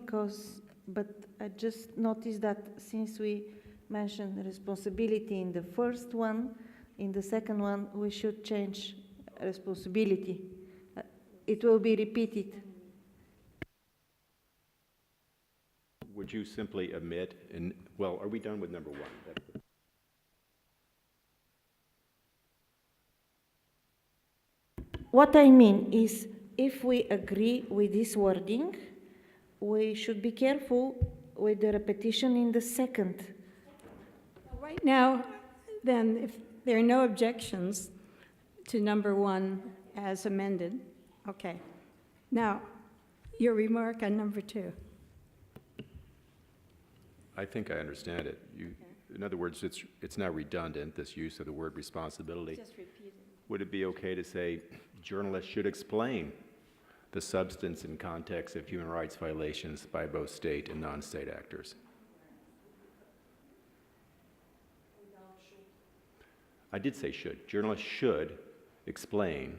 but I just noticed that since we mentioned responsibility in the first one, in the second one, we should change responsibility. It will be repeated. Would you simply omit, are we done with number 1? What I mean is, if we agree with this wording, we should be careful with the repetition in the second. Right now, then, if there are no objections to number 1 as amended, okay. Now, your remark on number 2. I think I understand it. In other words, it's now redundant, this use of the word responsibility. Just repeat it. Would it be okay to say journalists should explain the substance and context of human rights violations by both state and non-state actors? I did say should. Journalists should explain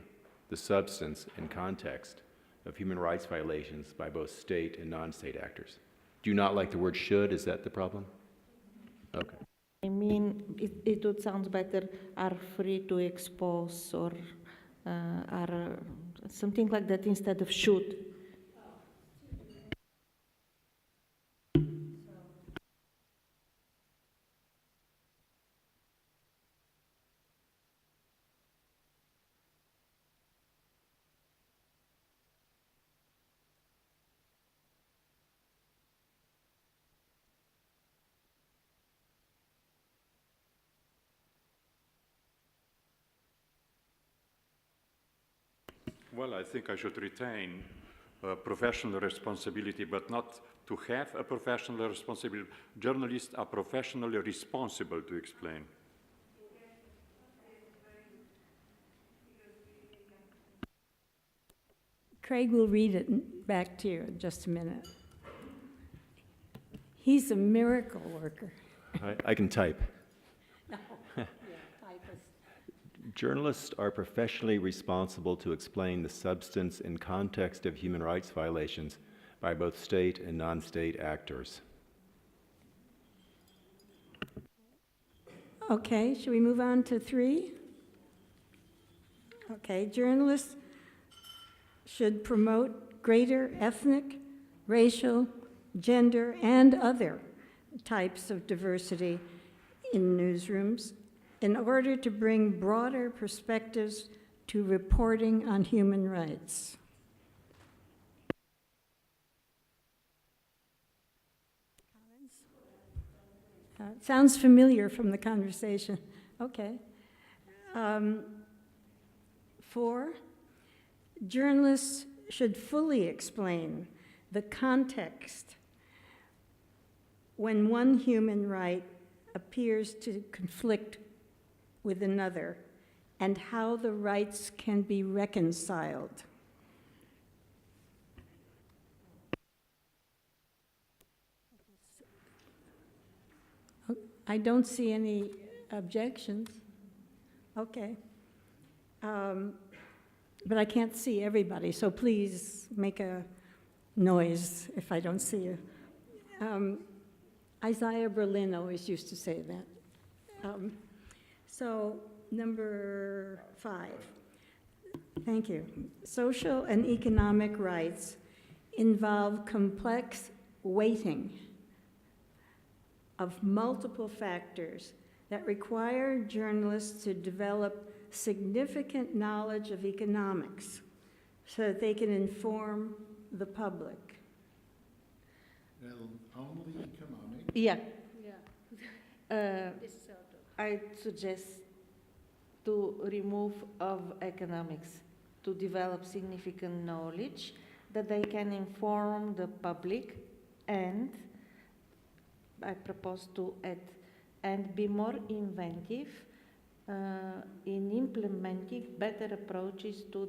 the substance and context of human rights violations by both state and non-state actors. Do you not like the word should? Is that the problem? Okay. I mean, it would sound better, are free to expose, or are something like that instead of should. Well, I think I should retain professional responsibility, but not to have a professional responsibility. Journalists are professionally responsible to explain. Craig will read it back to you in just a minute. He's a miracle worker. I can type. No. Yeah, type us. Journalists are professionally responsible to explain the substance and context of human rights violations by both state and non-state actors. Okay, should we move on to 3? Okay, journalists should promote greater ethnic, racial, gender, and other types of diversity in newsrooms in order to bring broader perspectives to reporting on human rights. Sounds familiar from the conversation. Okay. 4, journalists should fully explain the context when one human right appears to conflict with another and how the rights can be reconciled. I don't see any objections. Okay. But I can't see everybody, so please make a noise if I don't see you. Isaiah Berlin always used to say that. So, number 5. Thank you. Social and economic rights involve complex weighting of multiple factors that require journalists to develop significant knowledge of economics so that they can inform the public. Well, only economic. Yeah. I suggest to remove of economics, to develop significant knowledge that they can inform the public, and I propose to add, and be more inventive in implementing better approaches to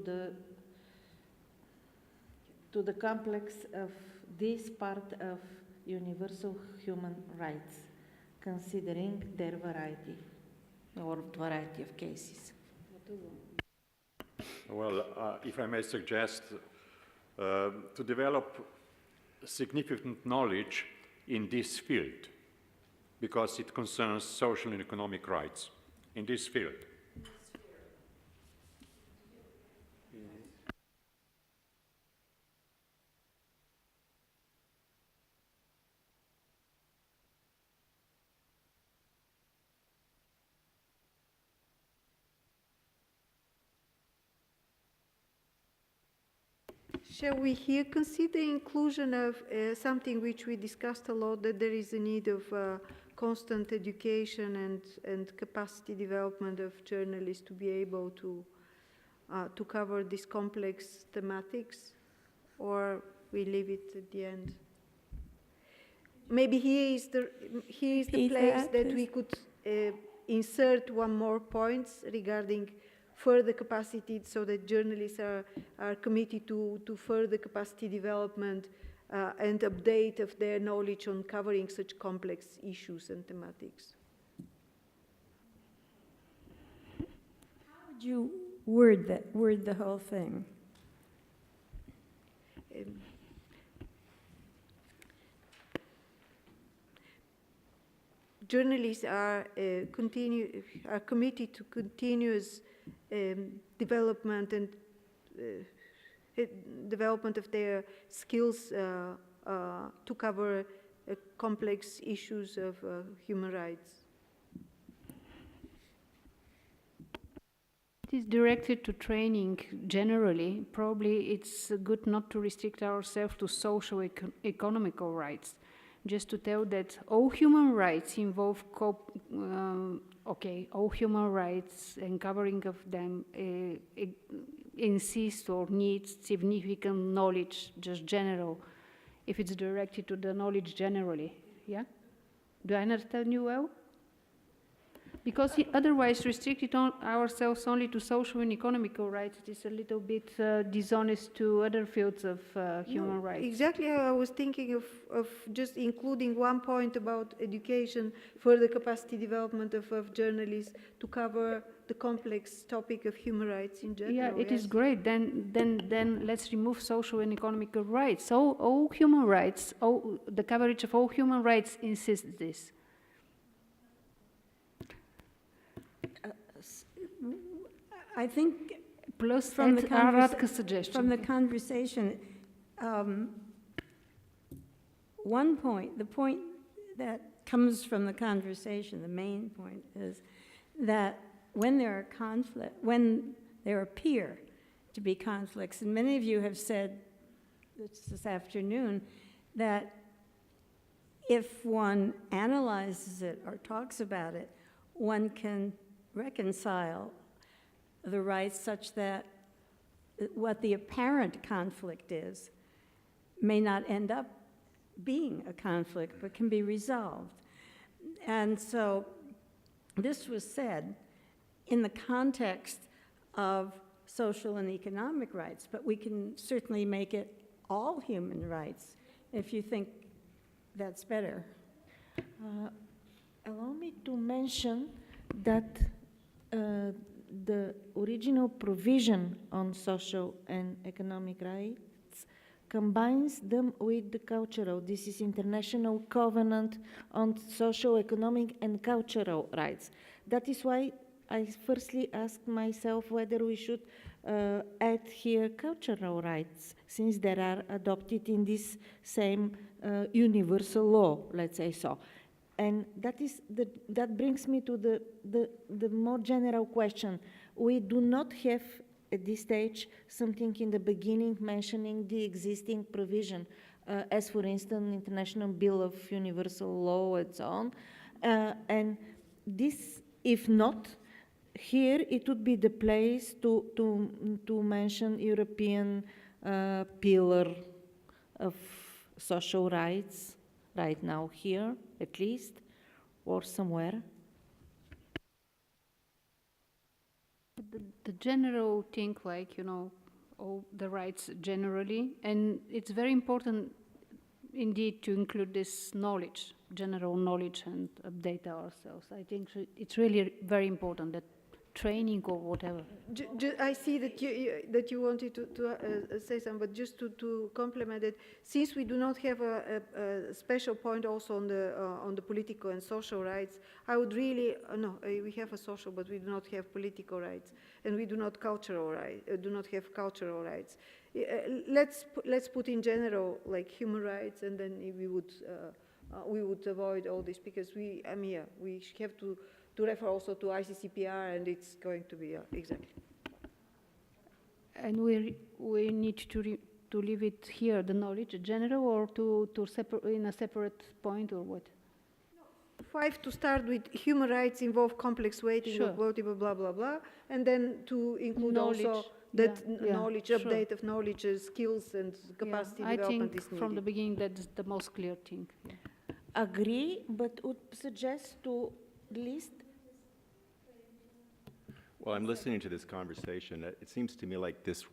the complex of this part of universal human rights, considering their variety or variety of cases. Well, if I may suggest, to develop significant knowledge in this field, because it concerns social and economic rights in this field. Shall we here consider inclusion of something which we discussed a lot, that there is a need of constant education and capacity development of journalists to be able to cover these complex thematics, or we leave it at the end? Maybe here is the place that we could insert one more point regarding further capacity, so that journalists are committed to further capacity development and update of their knowledge on covering such complex issues and thematics. How would you word the whole thing? Journalists are committed to continuous development and development of their skills to cover complex issues of human rights. It is directed to training generally. Probably it's good not to restrict ourselves to social economical rights. Just to tell that all human rights involve all human rights and covering of them insist or needs significant knowledge, just general, if it's directed to the knowledge generally. Yeah? Do I understand you well? Because otherwise restricted ourselves only to social and economical rights, it is a little bit dishonest to other fields of human rights. Exactly, I was thinking of just including one point about education, further capacity development of journalists to cover the complex topic of human rights in general. Yeah, it is great. Then let's remove social and economical rights. So all human rights, the coverage of all human rights insists this. I think Plus, from the suggestion. from the conversation, one point, the point that comes from the conversation, the main point is that when there appear to be conflicts, and many of you have said this afternoon that if one analyzes it or talks about it, one can reconcile the rights such that what the apparent conflict is may not end up being a conflict, but can be resolved. And so this was said in the context of social and economic rights, but we can certainly make it all human rights if you think that's better. Allow me to mention that the original provision on social and economic rights combines them with the cultural. This is International Covenant on Social, Economic and Cultural Rights. That is why I firstly asked myself whether we should add here cultural rights, since they are adopted in this same universal law, let's say so. And that brings me to the more general question. We do not have at this stage something in the beginning mentioning the existing provision, as for instance, International Bill of Universal Law and so on. And this, if not, here it would be the place to mention European pillar of social rights right now here, at least, or somewhere. The general thing, like, all the rights generally, and it's very important indeed to include this knowledge, general knowledge, and update ourselves. I think it's really very important, that training or whatever. I see that you wanted to say something, but just to complement it, since we do not have a special point also on the political and social rights, I would really we have a social, but we do not have political rights, and we do not have cultural rights. Let's put in general like human rights, and then we would avoid all this, because we have to refer also to ICCPR, and it's going to be exactly. And we need to leave it here, the knowledge general, or to in a separate point, or what? 5 to start with human rights involve complex weighting of multiple blah blah blah, and then to include knowledge, also that knowledge, sure. update of knowledge, skills and capacity development I is think needed. from the beginning that's the most clear thing. Yeah. Agree, but would suggest to list. Well, I'm listening to this conversation. It seems to me like this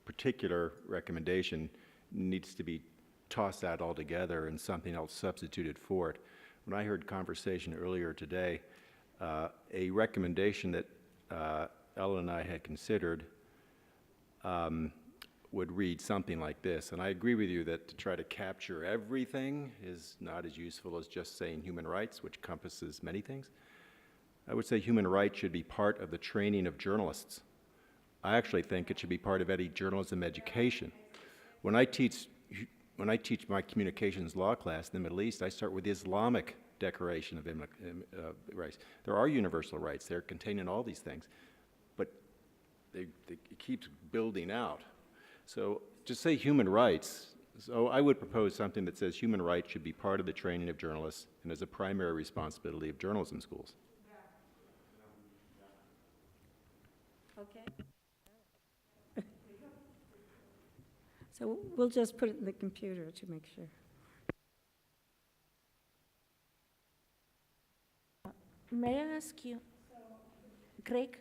particular recommendation needs to be tossed out altogether and something else substituted for it. When I heard conversation earlier today, a recommendation that Ellen and I had considered would read something like this. And I agree with you that to try to capture everything is not as useful as just saying human rights, which encompasses many things. I would say human rights should be part of the training of journalists. I actually think it should be part of any journalism education. When I teach my communications law class in the Middle East, I start with the Islamic Declaration of Rights. There are universal rights. They're contained in all these things, but it keeps building out. So just say human rights. So I would propose something that says human rights should be part of the training of journalists and is a primary responsibility of journalism schools. Okay. So we'll just put it in the computer to make sure. May I ask you, Craig,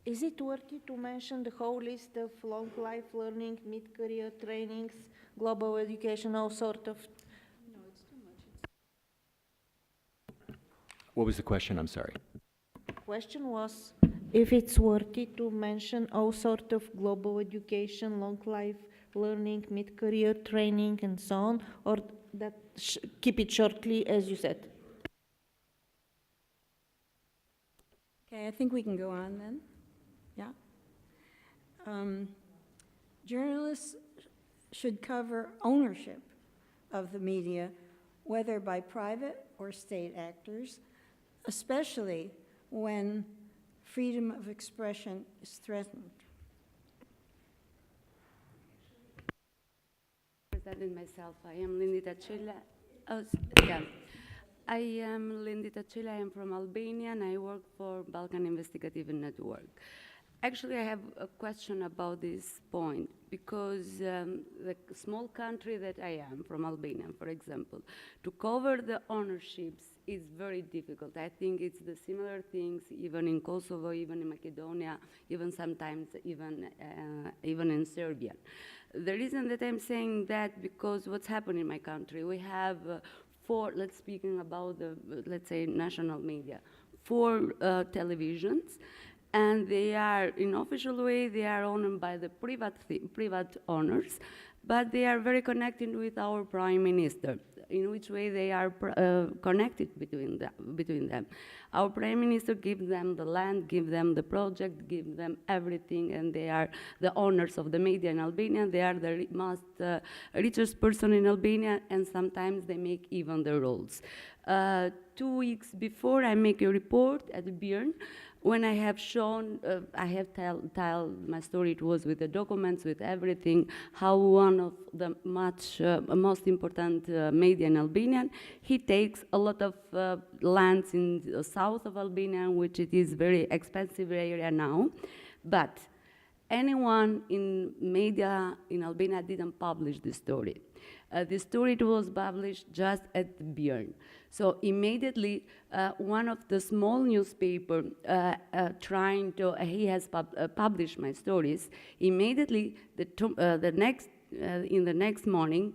is it worthy to mention the whole list of long life learning, mid-career trainings, global education, all sort of? No, it's too much. What was the question? I'm sorry. The question was if it's worthy to mention all sort of global education, long life learning, mid-career training, and so on, or that keep it shortly, as you said. Okay, I think we can go on then. Yeah? journalists should cover ownership of the media, whether by private or state actors, especially when freedom of expression is threatened. Presenting myself, I am Lindy Tachila. Yeah. I am Lindy Tachila. I am from Albania, and I work for Balkan Investigative Network. Actually, I have a question about this point, because the small country that I am, from Albania, for example, to cover the ownerships is very difficult. I think it's the similar things even in Kosovo, even in Macedonia, even sometimes even in Serbia. The reason that I'm saying that, because what's happened in my country, we have let's speaking about the, let's say, national media, 4 televisions, and they are, in official way, they are owned by the private owners, but they are very connected with our prime minister. In which way they are connected between them. Our prime minister gives them the land, gives them the project, gives them everything, and they are the owners of the media in Albania. They are the most richest person in Albania, and sometimes they make even the rules. 2 weeks before, I make a report at Björn, when I have shown, I have told my story, it was with the documents, with everything, how one of the most important media in Albania, he takes a lot of lands in the south of Albania, which it is very expensive area now, but anyone in media in Albania didn't publish the story. The story was published just at Björn. So immediately, one of the small newspaper he has published my stories. Immediately, in the next morning,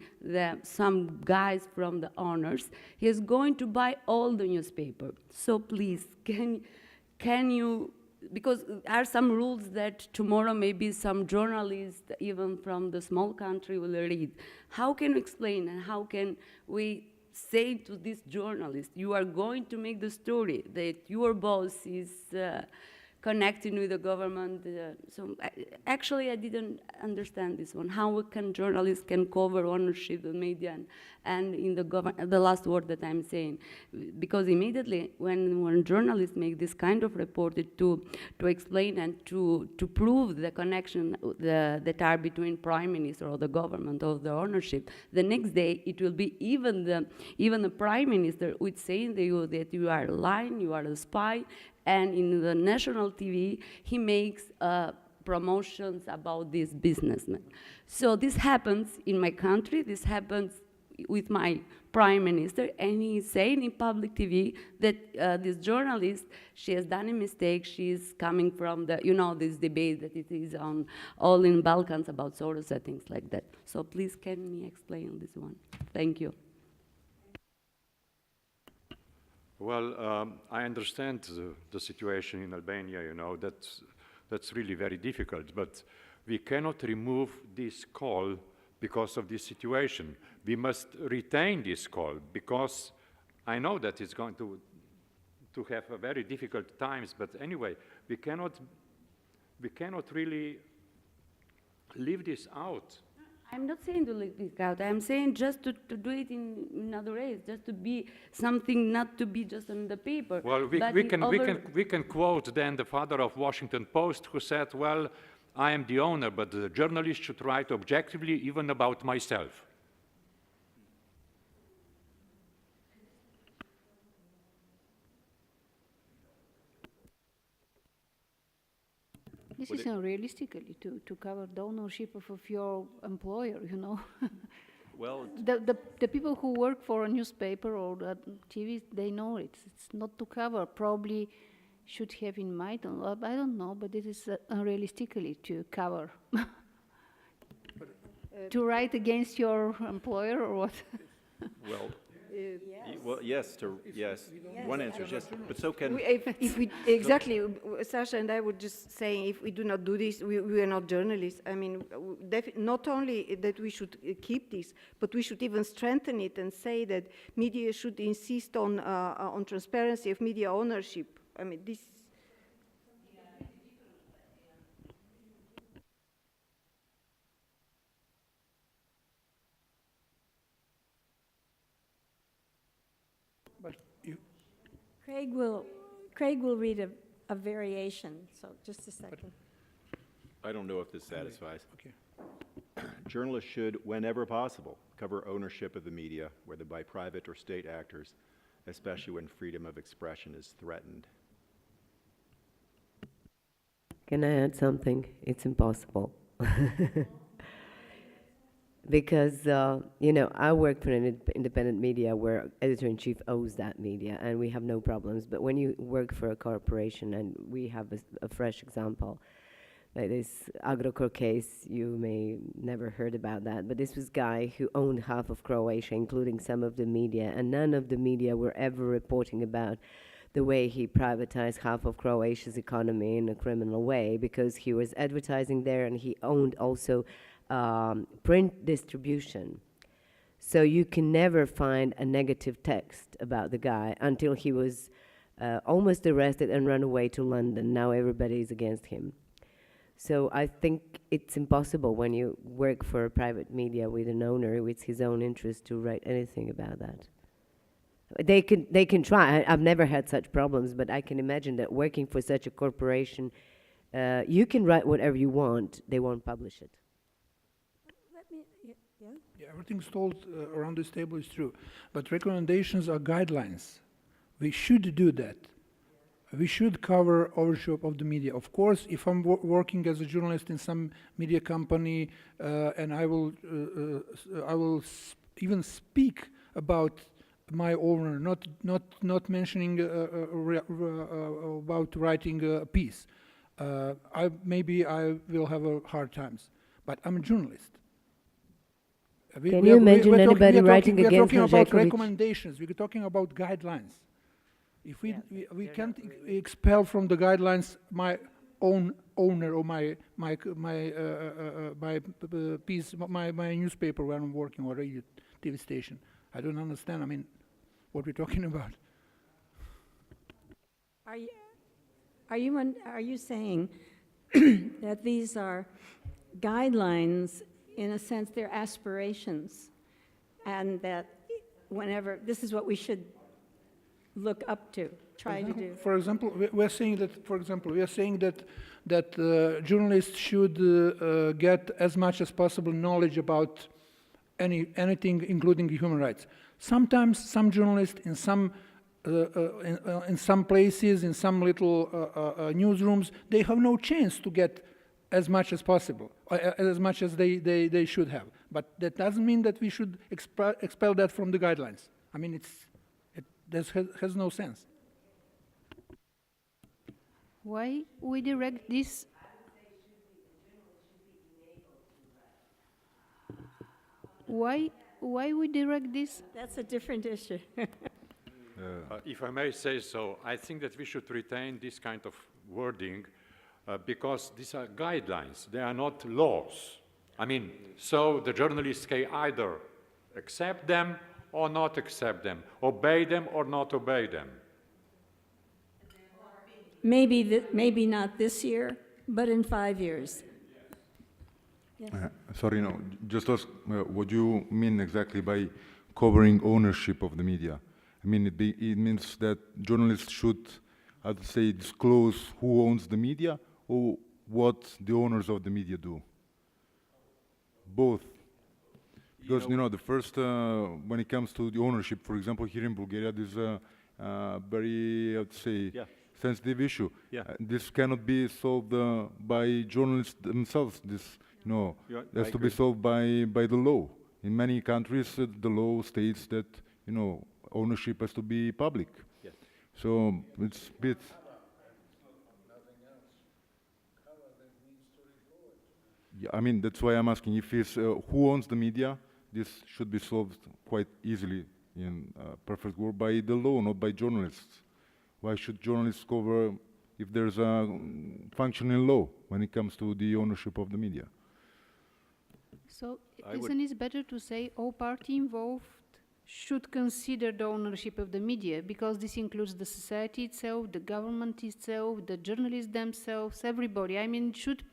some guys from the owners, he is going to buy all the newspaper. So please, can you? Because there are some rules that tomorrow maybe some journalist, even from the small country, will read. How can you explain, and how can we say to this journalist, you are going to make the story that your boss is connecting with the government? Actually, I didn't understand this one. How can journalists can cover ownership of media and in the last word that I'm saying? Because immediately when journalists make this kind of report to explain and to prove the connection that are between prime minister or the government or the ownership, the next day it will be even the prime minister would say to you that you are lying, you are a spy. And in the national TV, he makes promotions about this businessman. So this happens in my country, this happens with my prime minister, and he's saying in public TV that this journalist, she has done a mistake, she's coming from this debate that it is on all in Balkans about Soros and things like that. So please, can you explain this one? Thank you. Well, I understand the situation in Albania, that's really very difficult, but we cannot remove this call because of this situation. We must retain this call, because I know that it's going to have a very difficult times, but anyway, we cannot really leave this out. I'm not saying to leave this out. I'm saying just to do it in other ways, just to be something, not to be just on the paper. Well, we can quote then the father of Washington Post, who said, well, I am the owner, but the journalist should write objectively even about myself. This is unrealistically to cover the ownership of your employer, Well, the people who work for a newspaper or the TV, they know it's not to cover. Probably should have in mind, I don't know, but it is unrealistically to cover. To write against your employer or what? well, yes. One answer is yes, but so can. Exactly, Sasha and I were just saying, if we do not do this, we are not journalists. I mean, not only that we should keep this, but we should even strengthen it and say that media should insist on transparency of media ownership. I mean, this. But you, Craig will read a variation, so just a second. I don't know if this satisfies. okay. Journalists should, whenever possible, cover ownership of the media, whether by private or state actors, especially when freedom of expression is threatened. Can I add something? It's impossible. Because, I work for an independent media where editor-in-chief owns that media, and we have no problems. But when you work for a corporation, and we have a fresh example, like this Agrokor case, you may never heard about that, but this was a guy who owned half of Croatia, including some of the media, and none of the media were ever reporting about the way he privatized half of Croatia's economy in a criminal way, because he was advertising there and he owned also print distribution. So you can never find a negative text about the guy until he was almost arrested and run away to London. Now everybody is against him. So I think it's impossible when you work for a private media with an owner with his own interest to write anything about that. They can try. I've never had such problems, but I can imagine that working for such a corporation, you can write whatever you want. They won't publish it. Yeah, everything's told around this table is true, but recommendations are guidelines. We should do that. We should cover ownership of the media. Of course, if I'm working as a journalist in some media company, and I will even speak about my owner, not mentioning about writing a piece. Maybe I will have a hard times, but I'm a journalist. Can you imagine anybody writing against We're talking about Hanžeković? recommendations. We're talking about guidelines. If we can't expel from the guidelines my own owner or my piece, my newspaper where I'm working, or radio, TV station. I don't understand. I mean, what we're talking about. Are you saying that these are guidelines, in a sense, they're aspirations, and that whenever this is what we should look up to, try to do? For example, we're saying that. For example, we are saying that journalists should get as much as possible knowledge about anything, including human rights. Sometimes some journalists in some places, in some little newsrooms, they have no chance to get as much as possible, as much as they should have. But that doesn't mean that we should expel that from the guidelines. I mean, that has no sense. Why we direct this? Why we direct this? That's a different issue. If I may say so, I think that we should retain this kind of wording because these are guidelines, they are not laws. I mean, so the journalists can either accept them or not accept them, obey them or not obey them. Maybe not this year, but in 5 years. Yes. Sorry, no, just ask what you mean exactly by covering ownership of the media. I mean, it means that journalists should, I'd say, disclose who owns the media or what the owners of the media do. Both. Because, the first, when it comes to the ownership, for example, here in Bulgaria, there's a very, I'd say, sensitive issue. Yeah. This cannot be solved by journalists themselves. This, has to be solved by the law. In many countries, the law states that, ownership has to be public. Yes. So it's a bit. Yeah, I mean, that's why I'm asking if it's who owns the media. This should be solved quite easily in a perfect world by the law, not by journalists. Why should journalists cover if there's a functioning law when it comes to the ownership of the media? So isn't it better to say all parties involved should consider the ownership of the media, because this includes the society itself, the government itself, the journalists themselves, everybody. I mean, should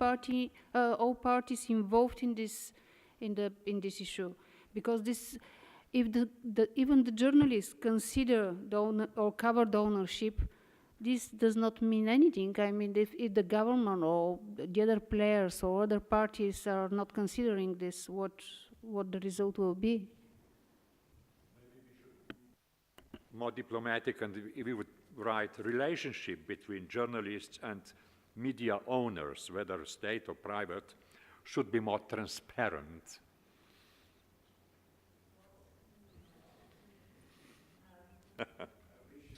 all parties involved in this issue, because this if even the journalists consider or cover the ownership, this does not mean anything. I mean, if the government or the other players or other parties are not considering this, what the result will be? More diplomatic, and if we would write relationship between journalists and media owners, whether state or private, should be more transparent.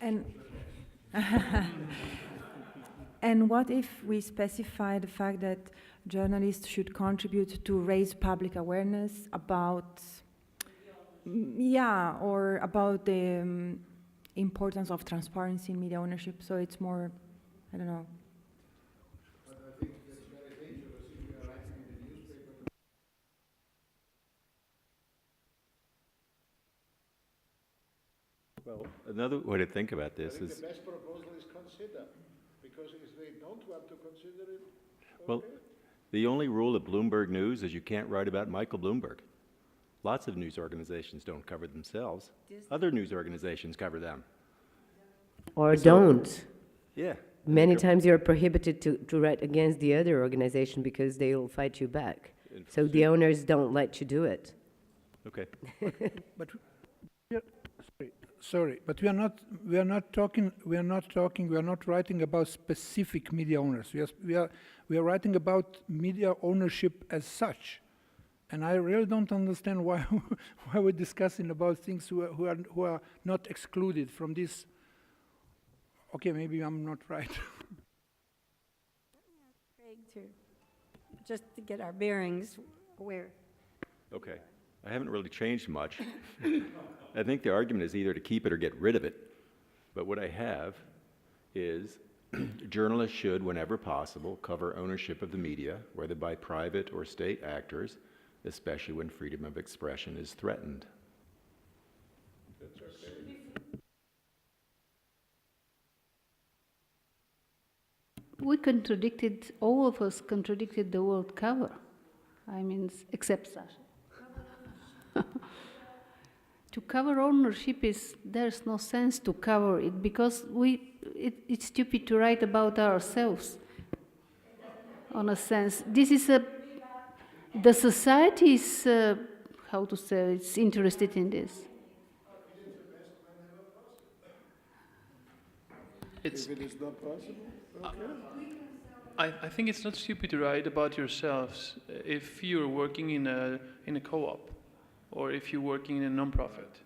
And and what if we specify the fact that journalists should contribute to raise public awareness about, or about the importance of transparency in media ownership? So it's more, I don't know. But I think that's very dangerous if you are writing in the newspaper. Well, another way to think about this is... The best proposal is consider, because if they don't want to consider it, well, the only rule at Bloomberg News is you can't write about Michael Bloomberg. Lots of news organizations don't cover themselves. Other news organizations cover them. Or don't. Yeah. Many times you're prohibited to write against the other organization because they'll fight you back. So the owners don't let you do it. Okay. But sorry, but we are not writing about specific media owners. We are writing about media ownership as such. And I really don't understand why we're discussing about things who are not excluded from this. Okay, maybe I'm not right. Craig, just to get our bearings, where? Okay. I haven't really changed much. I think the argument is either to keep it or get rid of it. But what I have is journalists should, whenever possible, cover ownership of the media, whether by private or state actors, especially when freedom of expression is threatened. that's okay. We contradicted, all of us contradicted the word cover. I mean, except Sasha. To cover ownership there's no sense to cover it because it's stupid to write about ourselves. On a sense, this is the society is, how to say, it's interested in this. If it is not possible, okay. I think it's not stupid to write about yourselves if you're working in a co-op or if you're working in a non-profit.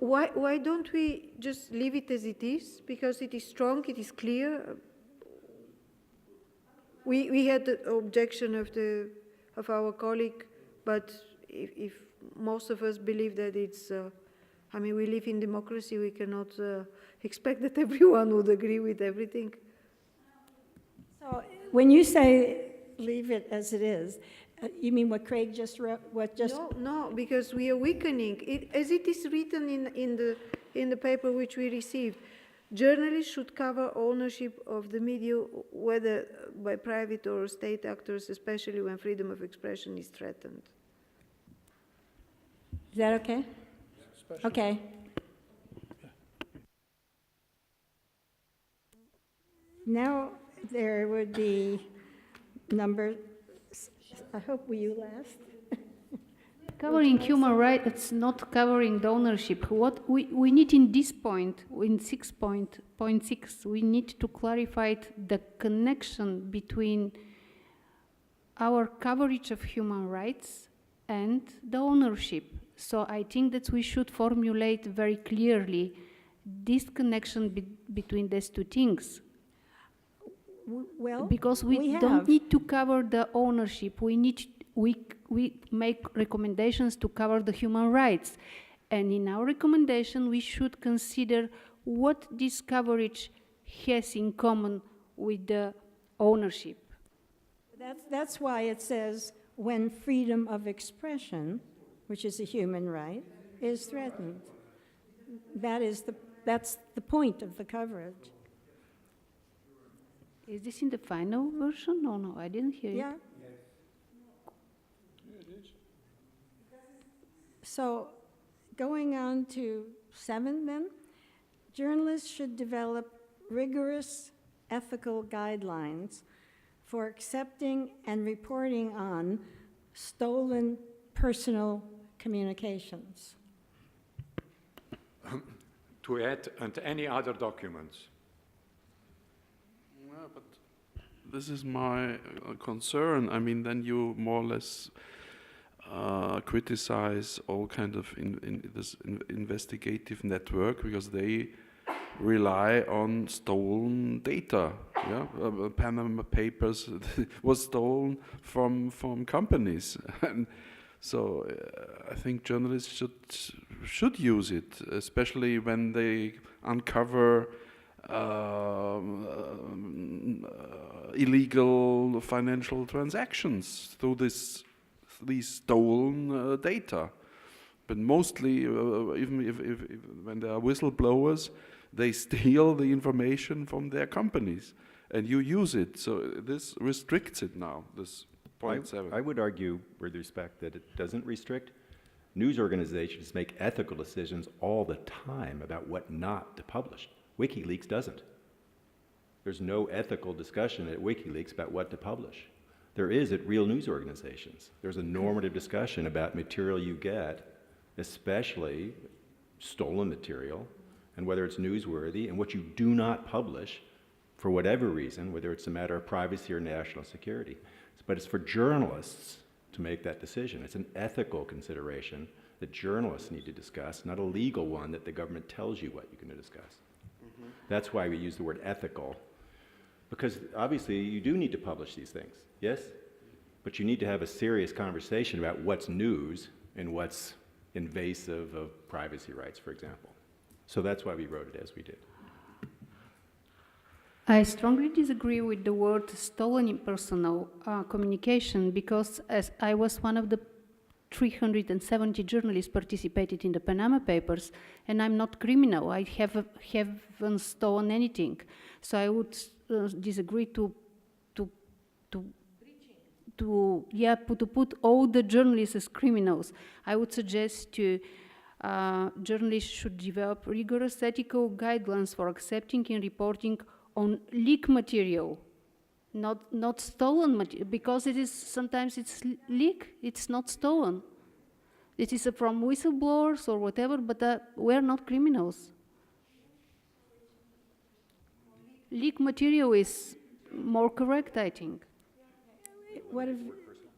Why don't we just leave it as it is? Because it is strong, it is clear. We had the objection of our colleague, but if most of us believe that it's, I mean, we live in democracy, we cannot expect that everyone would agree with everything. So when you say leave it as it is, you mean what Craig just wrote? No, because we are weakening it, as it is written in the paper which we received. Journalists should cover ownership of the media, whether by private or state actors, especially when freedom of expression is threatened. Is that okay? Okay. Now there would be number. I hope you last. Covering human rights, it's not covering the ownership. What we need in this point, in 6.6, we need to clarify the connection between our coverage of human rights and the ownership. So I think that we should formulate very clearly this connection between these two things. Well, because we don't need to cover the ownership. We make recommendations to cover the human rights, and in our recommendation we should consider what this coverage has in common with the ownership. That's why it says when freedom of expression, which is a human right, is threatened. That's the point of the coverage. Is this in the final version? No, I didn't hear Yeah. it. So going on to 7 then, journalists should develop rigorous ethical guidelines for accepting and reporting on stolen personal communications. To add, and any other documents. Yeah, but this is my concern. I mean, then you more or less criticize all kind of this investigative network because they rely on stolen data. Yeah, Panama Papers was stolen from companies, and so I think journalists should use it, especially when they uncover illegal financial transactions through these stolen data. But mostly, even if when there are whistleblowers, they steal the information from their companies, and you use it. So this restricts it now, this point 7. I would argue, with respect, that it doesn't restrict. News organizations make ethical decisions all the time about what not to publish. WikiLeaks doesn't. There's no ethical discussion at WikiLeaks about what to publish. There is at real news organizations. There's a normative discussion about material you get, especially stolen material, and whether it's newsworthy, and what you do not publish for whatever reason, whether it's a matter of privacy or national security. But it's for journalists to make that decision. It's an ethical consideration that journalists need to discuss, not a legal one that the government tells you what you're going to discuss. Mm-hmm. That's why we use the word ethical, because obviously you do need to publish these things, yes? But you need to have a serious conversation about what's news and what's invasive of privacy rights, for example. So that's why we wrote it as we did. I strongly disagree with the word stolen in personal communication, because as I was one of the 370 journalists participated in the Panama Papers, and I'm not criminal. I haven't stolen anything. So I would disagree to put all the journalists as criminals. I would suggest to journalists should develop rigorous ethical guidelines for accepting and reporting on leak material, not stolen material, because it is sometimes it's leak, it's not stolen. It is from whistleblowers or whatever, but we're not criminals. Leak material is more correct, I think. What if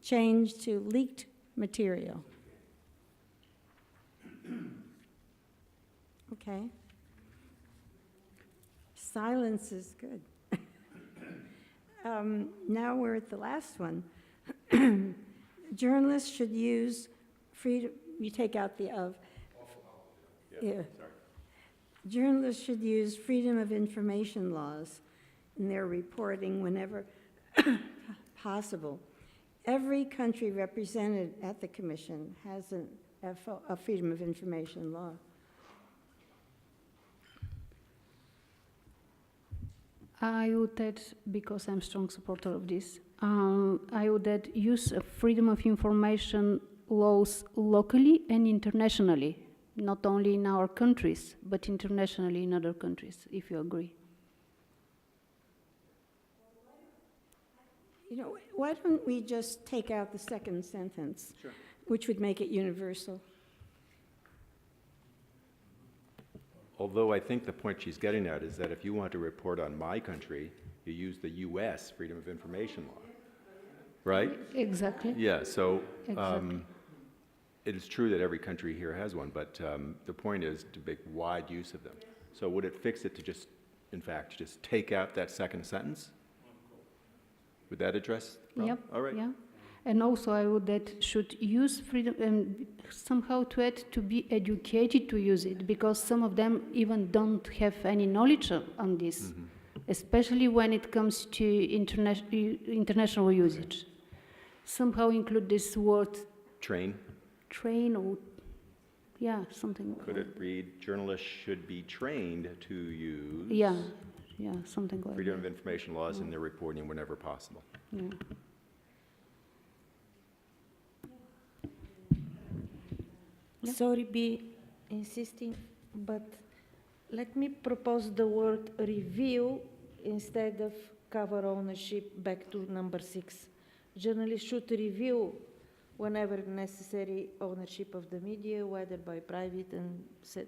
changed to leaked material? Okay. Silence is good. Now we're at the last one. Journalists should use freedom. You take out the of. Yeah. Journalists should use freedom of information laws in their reporting whenever possible. Every country represented at the Commission has a freedom of information law. I would add, because I'm a strong supporter of this, I would add use of freedom of information laws locally and internationally, not only in our countries, but internationally in other countries, if you agree. You know, why don't we just take out the second sentence, Sure. which would make it universal? Although I think the point she's getting at is that if you want to report on my country, you use the U.S. Freedom of Information Law, right? Exactly. Yeah, so Exactly. it is true that every country here has one, but the point is to make wide use of them. So would it fix it to just, in fact, just take out that second sentence? Would that address the problem? Yep. All right. Yeah. And also I would add should use freedom and somehow to add to be educated to use it, because some of them even don't have any knowledge on this. Mm-hmm. especially when it comes to international usage. Somehow include this word Train. train or, yeah, something. Could it read, journalists should be trained to use Yeah, something like freedom that. of information laws in their reporting whenever possible? Yeah. Sorry, be insisting, but let me propose the word review instead of cover ownership back to number 6. Journalists should review whenever necessary ownership of the media, whether by private and etc.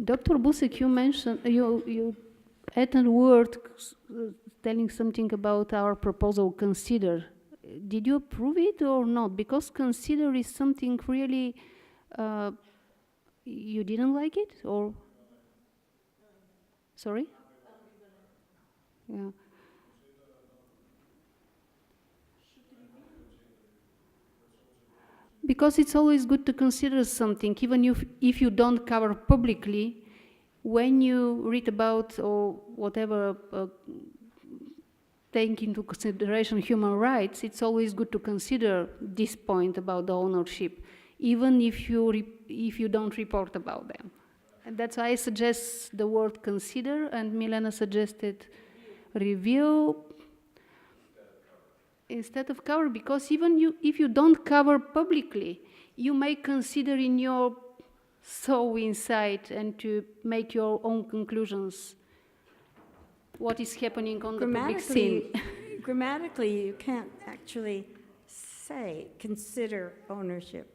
Dr. Busek, you mentioned, you added a word telling something about our proposal, consider. Did you approve it or not? Because consider is something really, you didn't like it, or? Sorry? Yeah. Because it's always good to consider something, even if you don't cover publicly, when you read about or whatever, take into consideration human rights, it's always good to consider this point about the ownership, even if you don't report about them. And that's why I suggest the word consider, and Milena suggested review instead of cover, because even if you don't cover publicly, you may consider in your soul inside and to make your own conclusions what is happening on the public scene. Grammatically, you can't actually say consider ownership,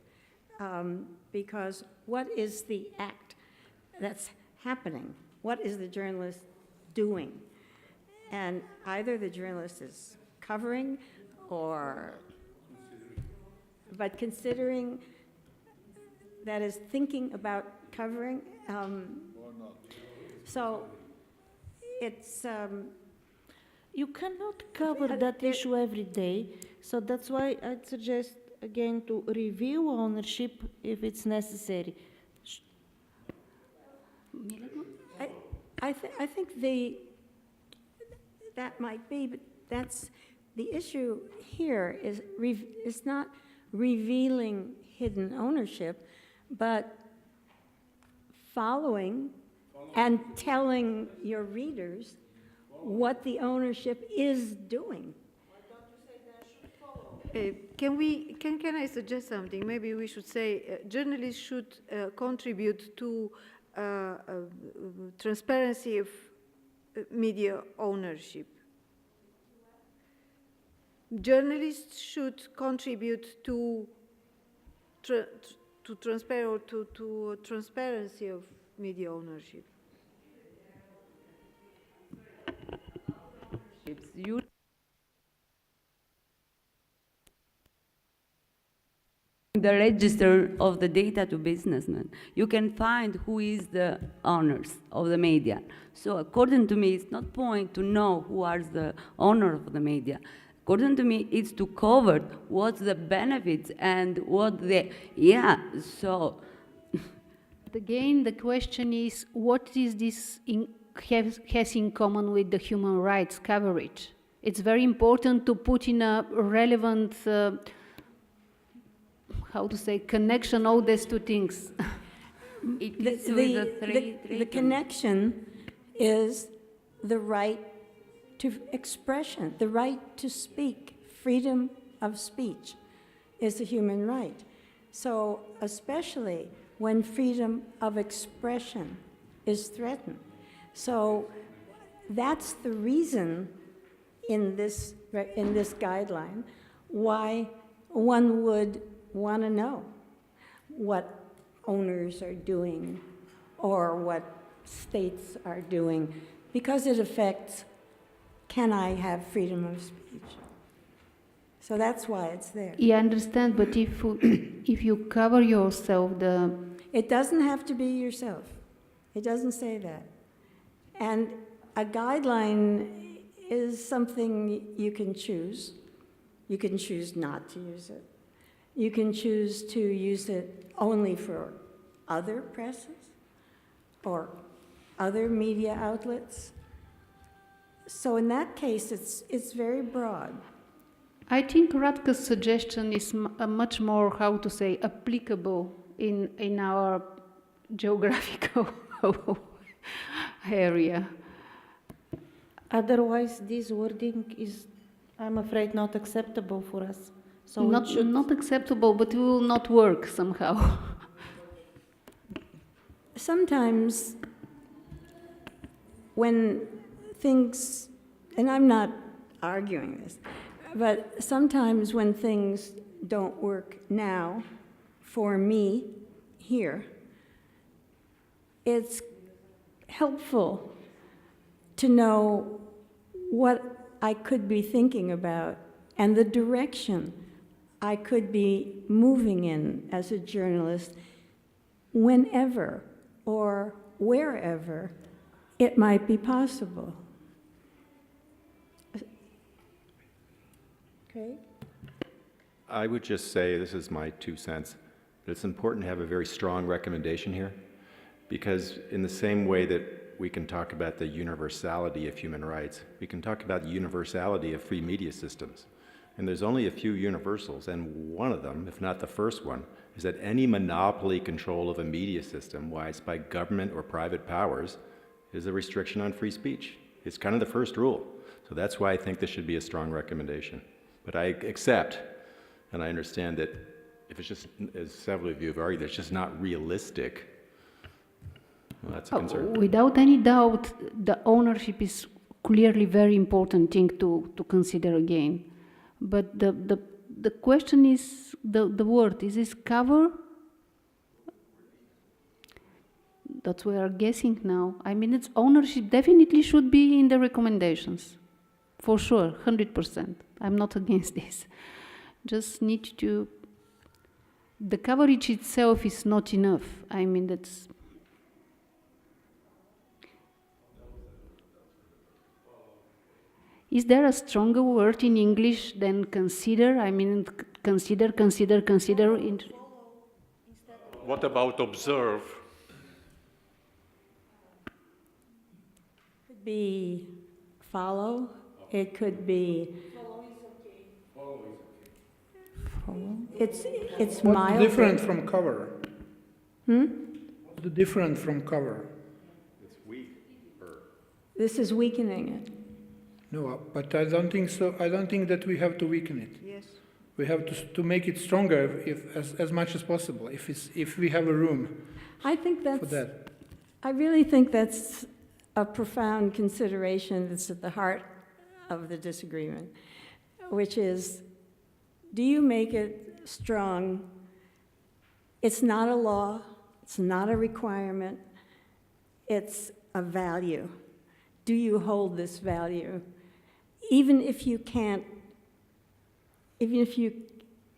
because what is the act that's happening? What is the journalist doing? And either the journalist is covering but considering, that is thinking about covering. So it's... You cannot cover that issue every day, so that's why I'd suggest again to review ownership if it's necessary. I think that might be, but that's the issue here is not revealing hidden ownership, but following and telling your readers what the ownership is doing. Can I suggest something? Maybe we should say journalists should contribute to transparency of media ownership. Journalists should contribute to transparency of media ownership. You the register of the data to businessmen. You can find who is the owners of the media. So according to me, it's not point to know who are the owner of the media. According to me, it's to cover what's the benefits and what the, so. Again, the question is, what is this has in common with the human rights coverage? It's very important to put in a relevant, how to say, connection, all these two things. The connection is the right to expression, the right to speak. Freedom of speech is a human right. So especially when freedom of expression is threatened. So that's the reason in this guideline why one would want to know what owners are doing or what states are doing, because it affects, can I have freedom of speech? So that's why it's there. Yeah, I understand, but if you cover yourself, It doesn't have to be yourself. It doesn't say that. And a guideline is something you can choose. You can choose not to use it. You can choose to use it only for other presses or other media outlets. So in that case, it's very broad. I think Radke's suggestion is much more, how to say, applicable in our geographical area. Otherwise, this wording is, I'm afraid, not acceptable for us. So Not acceptable, but it will not work somehow. Sometimes when things, and I'm not arguing this, but sometimes when things don't work now for me here, it's helpful to know what I could be thinking about and the direction I could be moving in as a journalist whenever or wherever it might be possible. Okay? I would just say, this is my 2 cents, that it's important to have a very strong recommendation here, because in the same way that we can talk about the universality of human rights, we can talk about the universality of free media systems. And there's only a few universals, and one of them, if not the first one, is that any monopoly control of a media system, whether it's by government or private powers, is a restriction on free speech. It's kind of the first rule. So that's why I think this should be a strong recommendation. But I accept, and I understand that if it's just, as several of you have argued, it's just not realistic, well, that's a concern. Without any doubt, the ownership is clearly very important thing to consider again. But the question is the word. Is this cover? That's what we are guessing now. I mean, its ownership definitely should be in the recommendations. For sure, 100%. I'm not against this. Just need to... The coverage itself is not enough. I mean, that's... Is there a stronger word in English than consider? I mean, consider. What about observe? Could be follow. It could be. Follow. It's mild. What's different from cover? What's the different from cover? It's weaker. This is weakening it. No, but I don't think so. I don't think that we have to weaken it. Yes. We have to make it stronger as much as possible, if we have a room I think that's, for that. I really think that's a profound consideration that's at the heart of the disagreement, which is, do you make it strong? It's not a law, it's not a requirement, it's a value. Do you hold this value? Even if you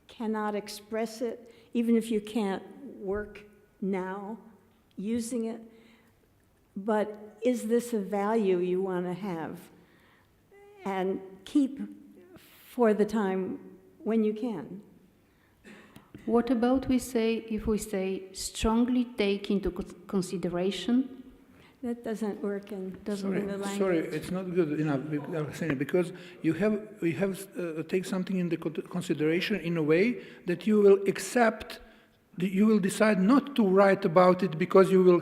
cannot express it, even if you can't work now using it, but is this a value you want to have and keep for the time when you can? What about if we say strongly take into consideration? That doesn't work in the language. Sorry, it's not good enough, because we have take something into consideration in a way that you will accept, you will decide not to write about it because you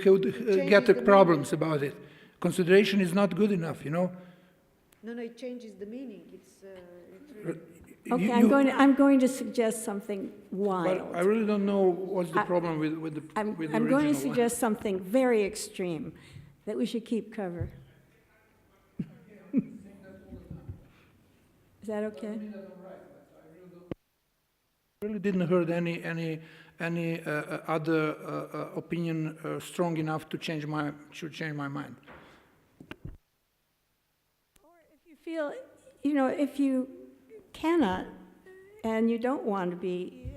could get problems about it. Consideration is not good enough, you know. No, it changes the meaning. It's really... Okay, I'm going to suggest something wild. But I really don't know what's the problem with the I'm original going to one. suggest something very extreme, that we should keep cover. Is that okay? I really didn't heard any other opinion strong enough to change my mind. Or if you feel, if you cannot and you don't want to be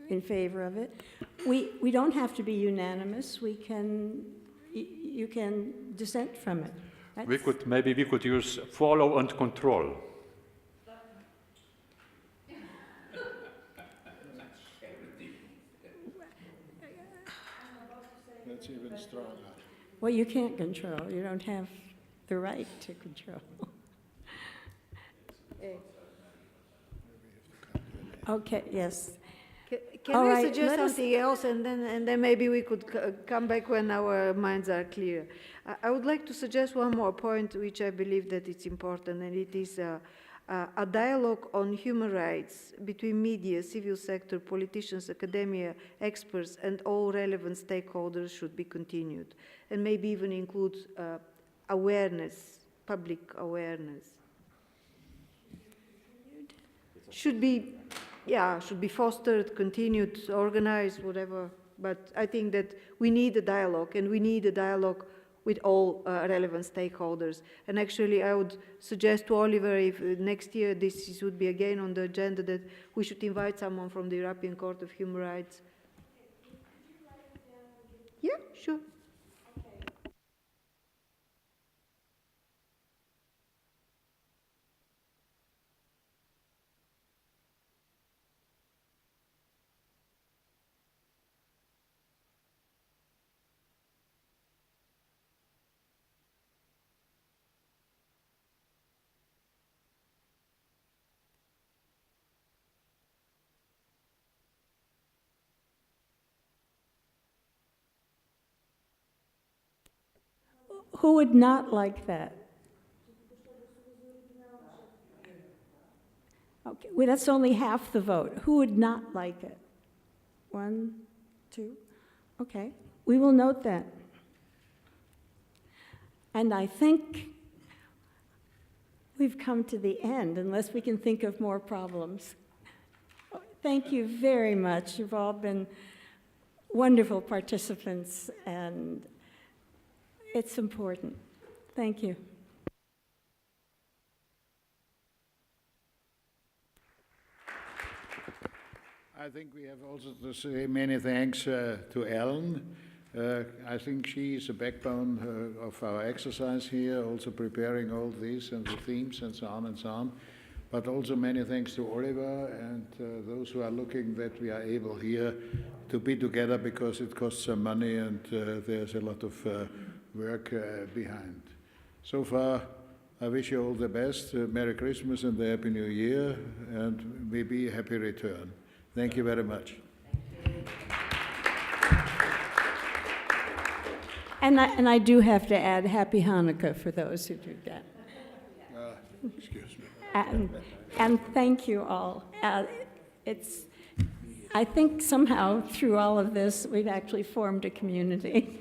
in favor of it, we don't have to be unanimous. You can dissent from it. Maybe we could use follow and control. That's even stronger. Well, you can't control. You don't have the right to control. Okay, yes. Can All I right, suggest let us- something else, and then maybe we could come back when our minds are clear? I would like to suggest one more point, which I believe that it's important, and it is a dialogue on human rights between media, civil sector, politicians, academia, experts, and all relevant stakeholders should be continued, and maybe even include awareness, public awareness. Should be fostered, continued, organized, whatever. But I think that we need a dialogue, and we need a dialogue with all relevant stakeholders. And actually, I would suggest to Oliver, if next year this would be again on the agenda, that we should invite someone from the European Court of Human Rights. Yeah, sure. Who would not like that? Okay, well, that's only half the vote. Who would not like it? 1, 2, okay. We will note that. And I think we've come to the end, unless we can think of more problems. Thank you very much. You've all been wonderful participants, and it's important. Thank you. I think we have also to say many thanks to Ellen. I think she is the backbone of our exercise here, also preparing all this and the themes and so on and so on. But also many thanks to Oliver and those who are looking that we are able here to be together, because it costs some money and there's a lot of work behind. So far, I wish you all the best. Merry Christmas and a Happy New Year, and maybe a happy return. Thank you very much. And I do have to add Happy Hanukkah for those who do that. Excuse me. And thank you all. I think somehow through all of this, we've actually formed a community.